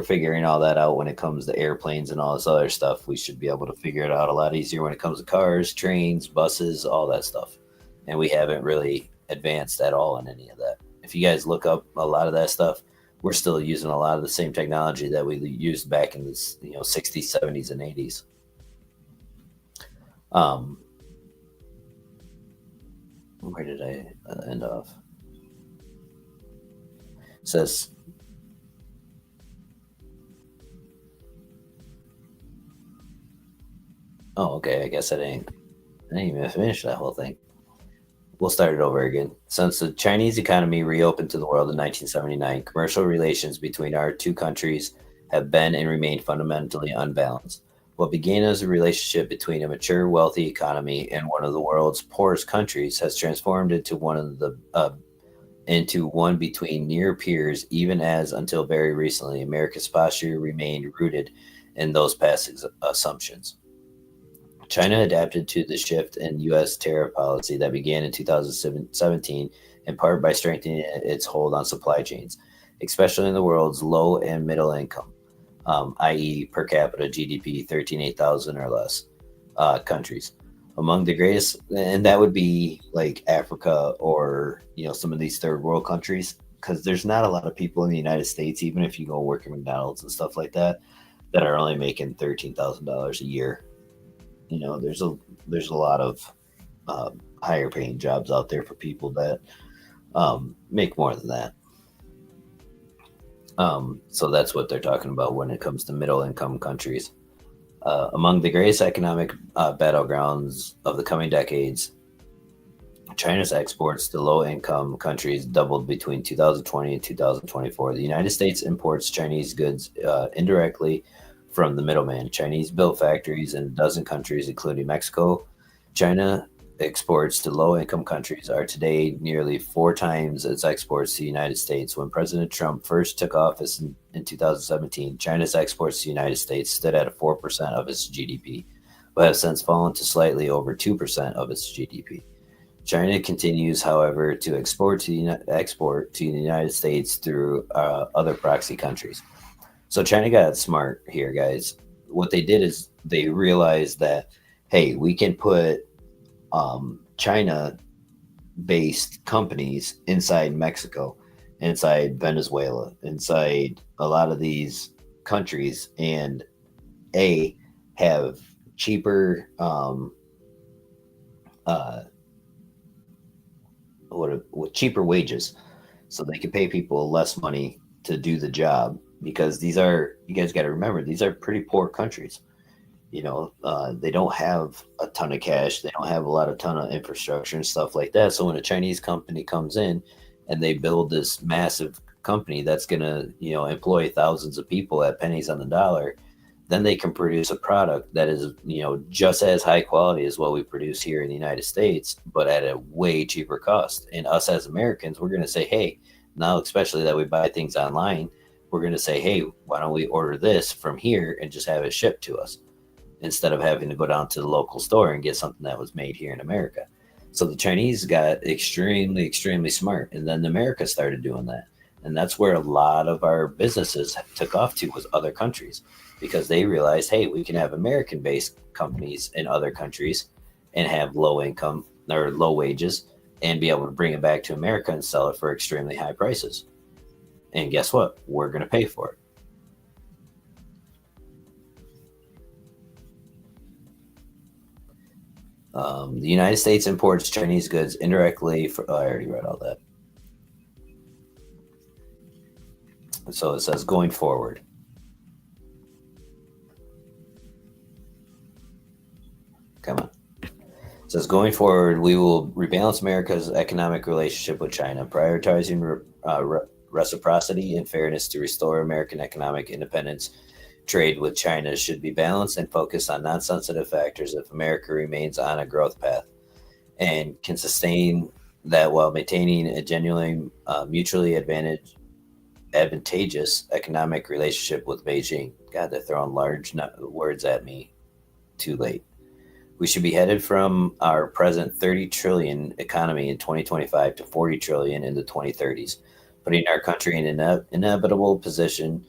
figuring all that out when it comes to airplanes and all this other stuff, we should be able to figure it out a lot easier when it comes to cars, trains, buses, all that stuff. And we haven't really advanced at all in any of that. If you guys look up a lot of that stuff, we're still using a lot of the same technology that we used back in the 60s, 70s, and 80s. Um, where did I end off? It says, oh, okay. I guess I didn't even finish that whole thing. We'll start it over again. Since the Chinese economy reopened to the world in 1979, commercial relations between our two countries have been and remain fundamentally unbalanced. What began as a relationship between a mature, wealthy economy and one of the world's poorest countries has transformed into one between near peers, even as until very recently, America's posture remained rooted in those past assumptions. China adapted to the shift in U.S. tariff policy that began in 2017, in part by strengthening its hold on supply chains, especially in the world's low and middle income, i.e., per capita GDP 13,800 or less countries. Among the greatest, and that would be like Africa or some of these third world countries, because there's not a lot of people in the United States, even if you go work at McDonald's and stuff like that, that are only making $13,000 a year. There's a lot of higher paying jobs out there for people that make more than that. So that's what they're talking about when it comes to middle income countries. Among the greatest economic battlegrounds of the coming decades, China's exports to low income countries doubled between 2020 and 2024. The United States imports Chinese goods indirectly from the middleman. Chinese built factories in a dozen countries, including Mexico. China exports to low income countries are today nearly four times its exports to the United States. When President Trump first took office in 2017, China's exports to the United States stood at 4% of its GDP, but have since fallen to slightly over 2% of its GDP. China continues, however, to export to the United States through other proxy countries. So China got smart here, guys. What they did is they realized that, hey, we can put China based companies inside Mexico, inside Venezuela, inside a lot of these countries, and A, have cheaper, uh, with cheaper wages, so they can pay people less money to do the job because you guys got to remember, these are pretty poor countries. They don't have a ton of cash. They don't have a ton of infrastructure and stuff like that. So when a Chinese company comes in and they build this massive company that's going to, employ thousands of people at pennies on the dollar, then they can produce a product that is, just as high quality as what we produce here in the United States, but at a way cheaper cost. And us as Americans, we're going to say, hey, now, especially that we buy things online, we're going to say, hey, why don't we order this from here and just have it shipped to us, instead of having to go down to the local store and get something that was made here in America. So the Chinese got extremely, extremely smart. And then America started doing that. And that's where a lot of our businesses took off to, was other countries, because they realized, hey, we can have American based companies in other countries and have low income or low wages and be able to bring it back to America and sell it for extremely high prices. And guess what? We're going to pay for it. The United States imports Chinese goods indirectly. I already read all that. So it says going forward. Come on. It says going forward, we will rebalance America's economic relationship with China, prioritizing reciprocity and fairness to restore American economic independence. Trade with China should be balanced and focus on non-sensitive factors if America remains on a growth path and can sustain that while maintaining a genuinely mutually advantageous economic relationship with Beijing. God, they're throwing large words at me too late. We should be headed from our present 30 trillion economy in 2025 to 40 trillion in the 2030s, putting our country in an inevitable position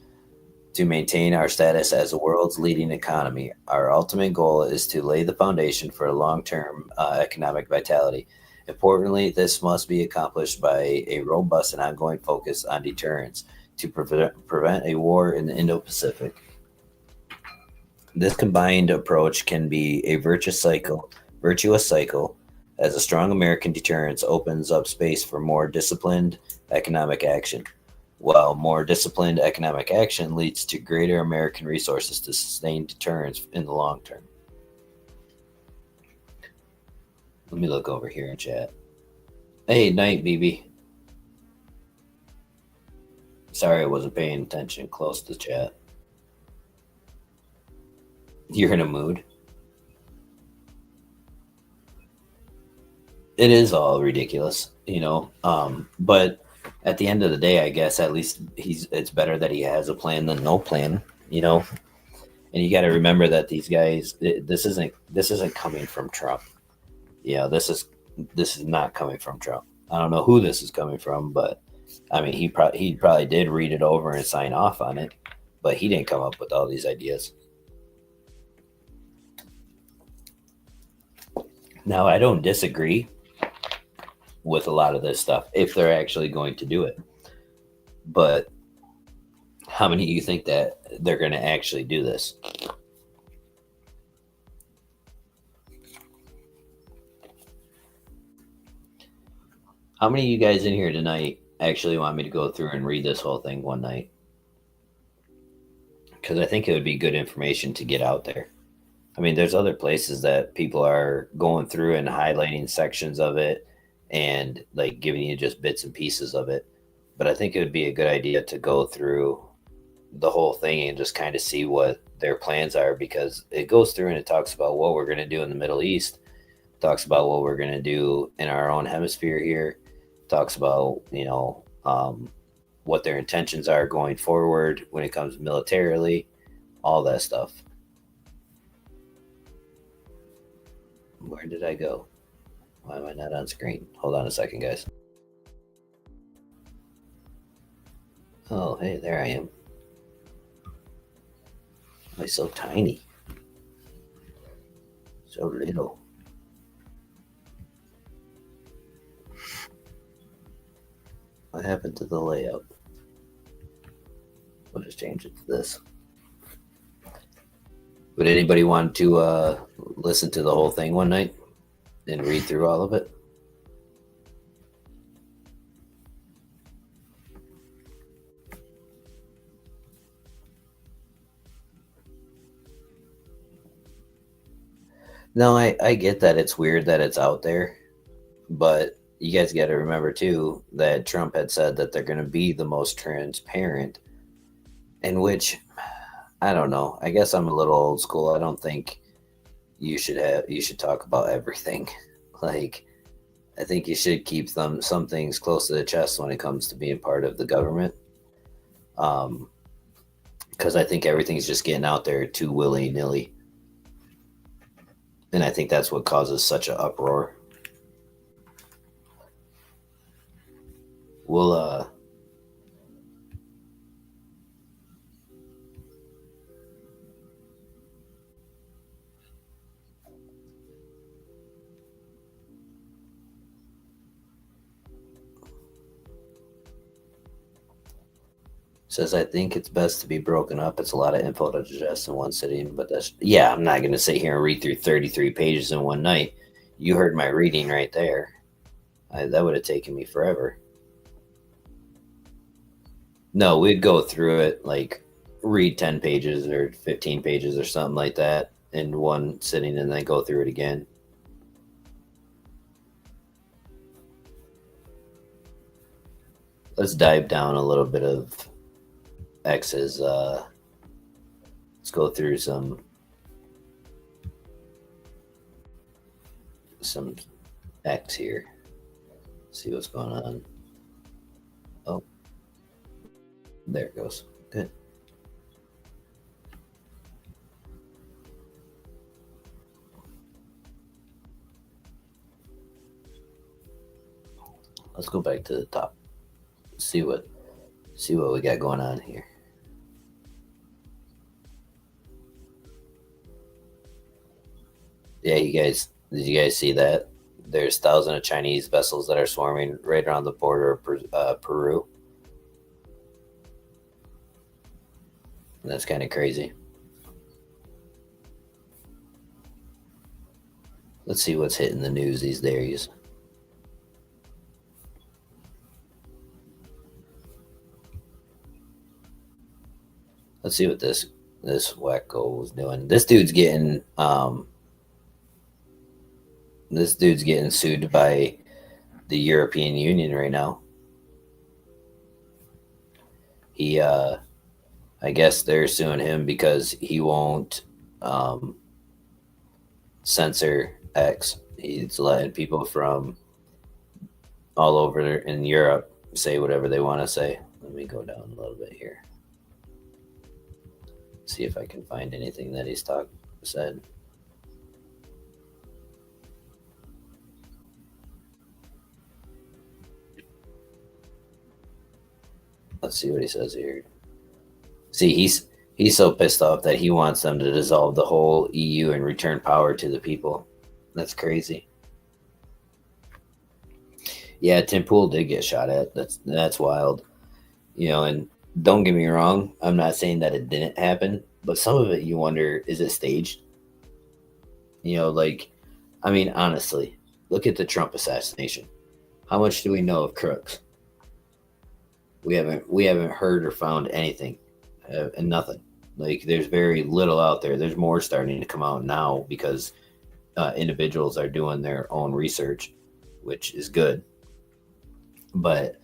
to maintain our status as the world's leading economy. Our ultimate goal is to lay the foundation for long-term economic vitality. Importantly, this must be accomplished by a robust and ongoing focus on deterrence to prevent a war in the Indo-Pacific. This combined approach can be a virtuous cycle, as a strong American deterrence opens up space for more disciplined economic action, while more disciplined economic action leads to greater American resources to sustain deterrence in the long term. Let me look over here in chat. Hey, night, BB. Sorry I wasn't paying attention close to chat. You're in a mood. It is all ridiculous, but at the end of the day, I guess at least it's better that he has a plan than no plan, and you got to remember that these guys, this isn't coming from Trump. This is not coming from Trump. I don't know who this is coming from, but I mean, he probably did read it over and sign off on it, but he didn't come up with all these ideas. Now, I don't disagree with a lot of this stuff if they're actually going to do it. But how many of you think that they're going to actually do this? How many of you guys in here tonight actually want me to go through and read this whole thing one night? Because I think it would be good information to get out there. I mean, there's other places that people are going through and highlighting sections of it and like giving you just bits and pieces of it. But I think it would be a good idea to go through the whole thing and just kind of see what their plans are, because it goes through and it talks about what we're going to do in the Middle East, talks about what we're going to do in our own hemisphere here, talks about, what their intentions are going forward when it comes militarily, all that stuff. Where did I go? Why am I not on screen? Hold on a second, guys. Oh, hey, there I am. Why so tiny? So little. What happened to the layout? We'll just change it to this. Would anybody want to listen to the whole thing one night and read through all of it? No, I get that it's weird that it's out there, but you guys got to remember too that Trump had said that they're going to be the most transparent, in which I don't know. I guess I'm a little old school. I don't think you should talk about everything. Like, I think you should keep some things close to the chest when it comes to being part of the government. Because I think everything's just getting out there too willy-nilly. And I think that's what causes such an uproar. We'll says, I think it's best to be broken up. It's a lot of info to digest in one sitting, but I'm not going to sit here and read through 33 pages in one night. You heard my reading right there. That would have taken me forever. No, we'd go through it, like read 10 pages or 15 pages or something like that, in one sitting and then go through it again. Let's dive down a little bit of X's. Let's go through some X here. See what's going on. Oh, there it goes. Good. Let's go back to the top. See what we got going on here. Yeah, did you guys see that? There's thousands of Chinese vessels that are swarming right around the border of Peru. And that's kind of crazy. Let's see what's hitting the news these days. Let's see what this wacko was doing. This dude's getting sued by the European Union right now. He I guess they're suing him because he won't censor X. He's letting people from all over in Europe say whatever they want to say. Let me go down a little bit here. See if I can find anything that he's said. Let's see what he says here. See, he's so pissed off that he wants them to dissolve the whole EU and return power to the people. That's crazy. Yeah, Tim Pool did get shot at. That's wild. And don't get me wrong, I'm not saying that it didn't happen, but some of it you wonder, is it staged? Honestly, look at the Trump assassination. How much do we know of crooks? We haven't heard or found anything, and nothing. Like, there's very little out there. There's more starting to come out now because individuals are doing their own research, which is good. But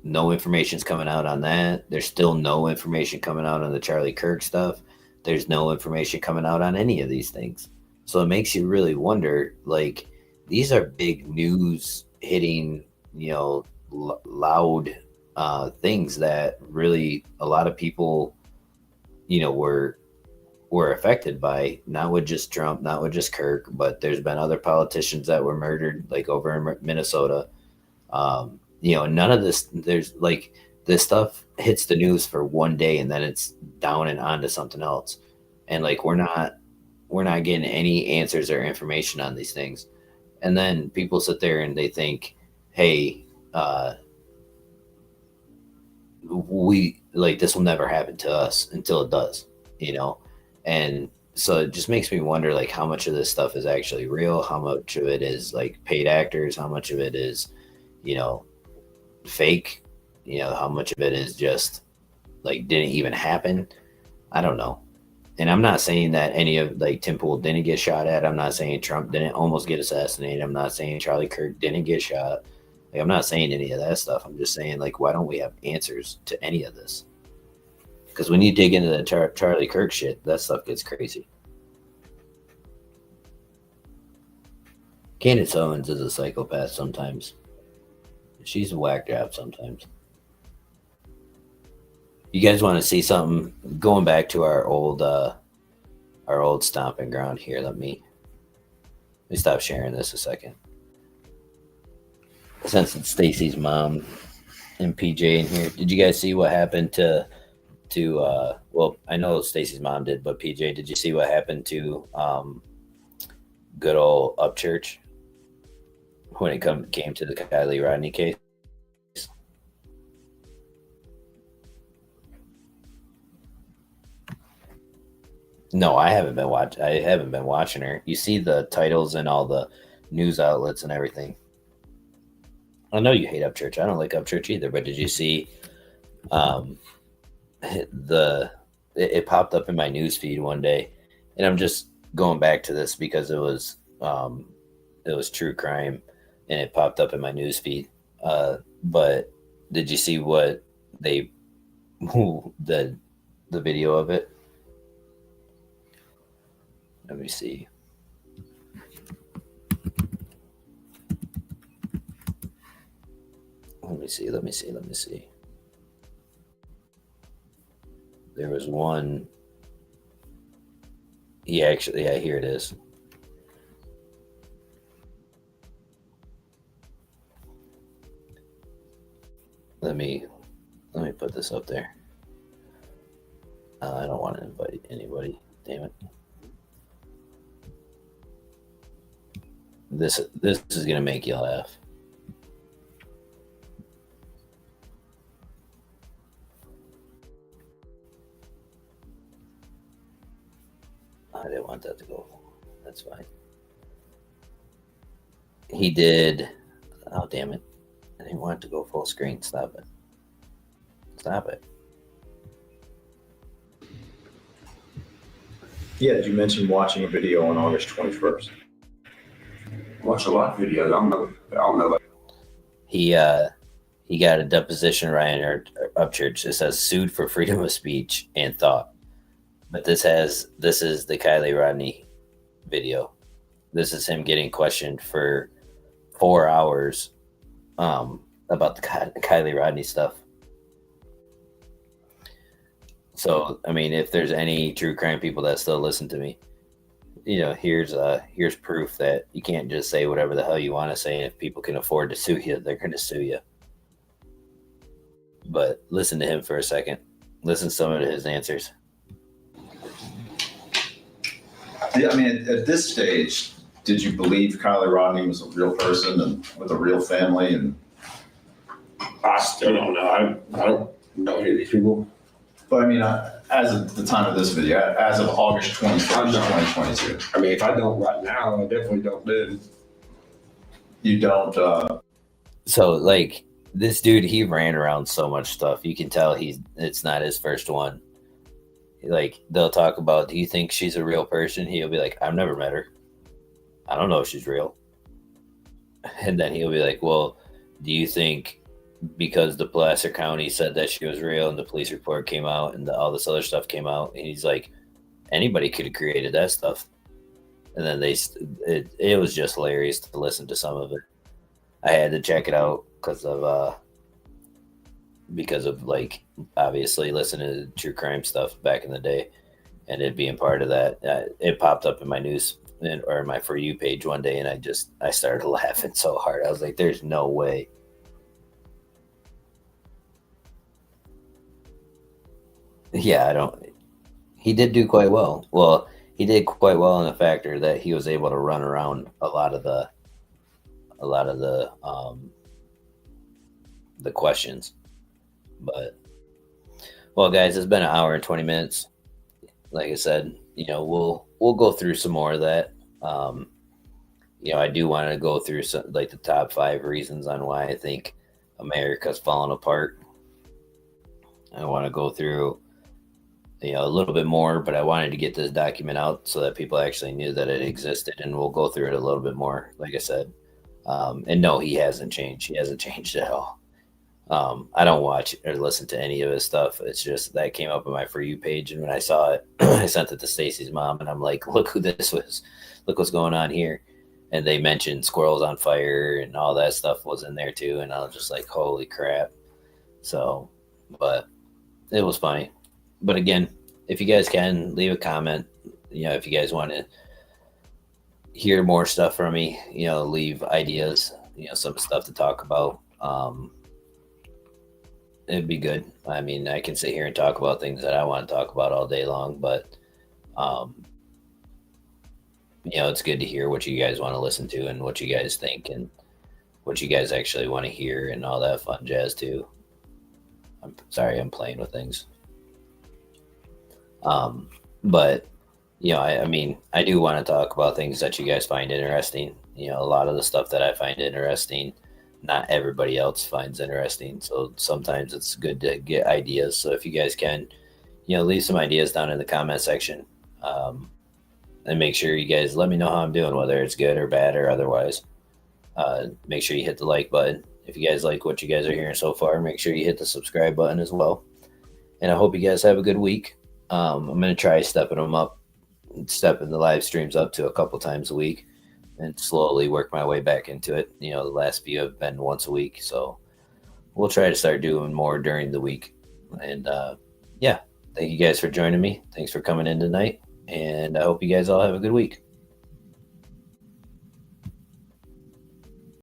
no information's coming out on that. There's still no information coming out on the Charlie Kirk stuff. There's no information coming out on any of these things. So it makes you really wonder, like, these are big news hitting, loud things that really a lot of people, were affected by, not with just Trump, not with just Kirk, but there's been other politicians that were murdered, like over in Minnesota. None of this, this stuff hits the news for one day and then it's down and on to something else. And like, we're not getting any answers or information on these things. And then people sit there and they think, hey, this will never happen to us until it does, And so it just makes me wonder, like, how much of this stuff is actually real, how much of it is like paid actors, how much of it is, fake, how much of it is just like didn't even happen. I don't know. And I'm not saying that any of, like, Tim Pool didn't get shot at. I'm not saying Trump didn't almost get assassinated. I'm not saying Charlie Kirk didn't get shot. Like, I'm not saying any of that stuff. I'm just saying, like, why don't we have answers to any of this? Because when you dig into the Charlie Kirk shit, that stuff gets crazy. Candace Owens is a psychopath sometimes. She's a whack job sometimes. You guys want to see something? Going back to our old stomping ground here. Let me stop sharing this a second. Since it's Stacy's mom and PJ in here, did you guys see what happened to well, I know Stacy's mom did, but PJ, did you see what happened to good old Upchurch when it came to the Kylie Rodney case? No, I haven't been watching her. You see the titles and all the news outlets and everything. I know you hate Upchurch. I don't like Upchurch either. But did you see it popped up in my news feed one day, and I'm just going back to this because it was true crime, and it popped up in my news feed. But did you see what they the video of it? Let me see. Let me see. There was one. Yeah, here it is. Let me put this up there. I don't want to invite anybody. Damn it. This is gonna make you laugh. I didn't want that to go. That's fine. He did. Oh, damn it. I didn't want it to go full screen. Stop it. Stop it. Yeah, did you mention watching a video on August 21st? Watch a lot of videos. I don't know. He got a deposition right in Upchurch. It says sued for freedom of speech and thought. But this is the Kylie Rodney video. This is him getting questioned for 4 hours about the Kylie Rodney stuff. So, I mean, if there's any true crime people that still listen to me, here's proof that you can't just say whatever the hell you want to say. And if people can afford to sue you, they're going to sue you. But listen to him for a second. Listen to some of his answers. Yeah, I mean, at this stage, did you believe Kylie Rodney was a real person and with a real family? And I still don't know. I don't know any of these people. But I mean, as of the time of this video, as of August 21st, 2022. I mean, if I don't right now, I definitely don't then. You don't. So, like, this dude, he ran around so much stuff. You can tell it's not his first one. Like, they'll talk about, do you think she's a real person? He'll be like, I've never met her. I don't know if she's real. And then he'll be like, well, do you think because the Placer County said that she was real and the police report came out and all this other stuff came out? And he's like, anybody could have created that stuff. And then it was just hilarious to listen to some of it. I had to check it out because of like obviously listening to true crime stuff back in the day, and it being part of that. It popped up in my news or my For You page one day, and I started laughing so hard. I was like, "There's no way." Yeah, He did do quite well. Well, he did quite well in the factor that he was able to run around a lot of the questions. But, well, guys, it's been an hour and 20 minutes. Like I said, we'll go through some more of that. I do want to go through some, like, the top 5 reasons on why I think America's fallen apart. I want to go through, a little bit more, but I wanted to get this document out so that people actually knew that it existed, and we'll go through it a little bit more, like I said. And no, he hasn't changed. He hasn't changed at all. I don't watch or listen to any of his stuff. It's just that came up on my For You page, and when I saw it, I sent it to Stacy's mom, and I'm like, look who this was. Look what's going on here. And they mentioned squirrels on fire and all that stuff was in there too, and I was just like, holy crap. So, but it was funny. But again, if you guys can, leave a comment. If you guys want to hear more stuff from me, leave ideas, some stuff to talk about. It'd be good. I mean, I can sit here and talk about things that I want to talk about all day long, but it's good to hear what you guys want to listen to and what you guys think and what you guys actually want to hear and all that fun jazz too. I'm sorry, I'm playing with things. But I mean, I do want to talk about things that you guys find interesting. A lot of the stuff that I find interesting, not everybody else finds interesting. So sometimes it's good to get ideas. So if you guys can, leave some ideas down in the comment section. And make sure you guys let me know how I'm doing, whether it's good or bad or otherwise. Make sure you hit the like button. If you guys like what you guys are hearing so far, make sure you hit the subscribe button as well. And I hope you guys have a good week. I'm going to try stepping the live streams up to a couple times a week and slowly work my way back into it. The last few have been once a week. So we'll try to start doing more during the week. And yeah, thank you guys for joining me. Thanks for coming in tonight. And I hope you guys all have a good week.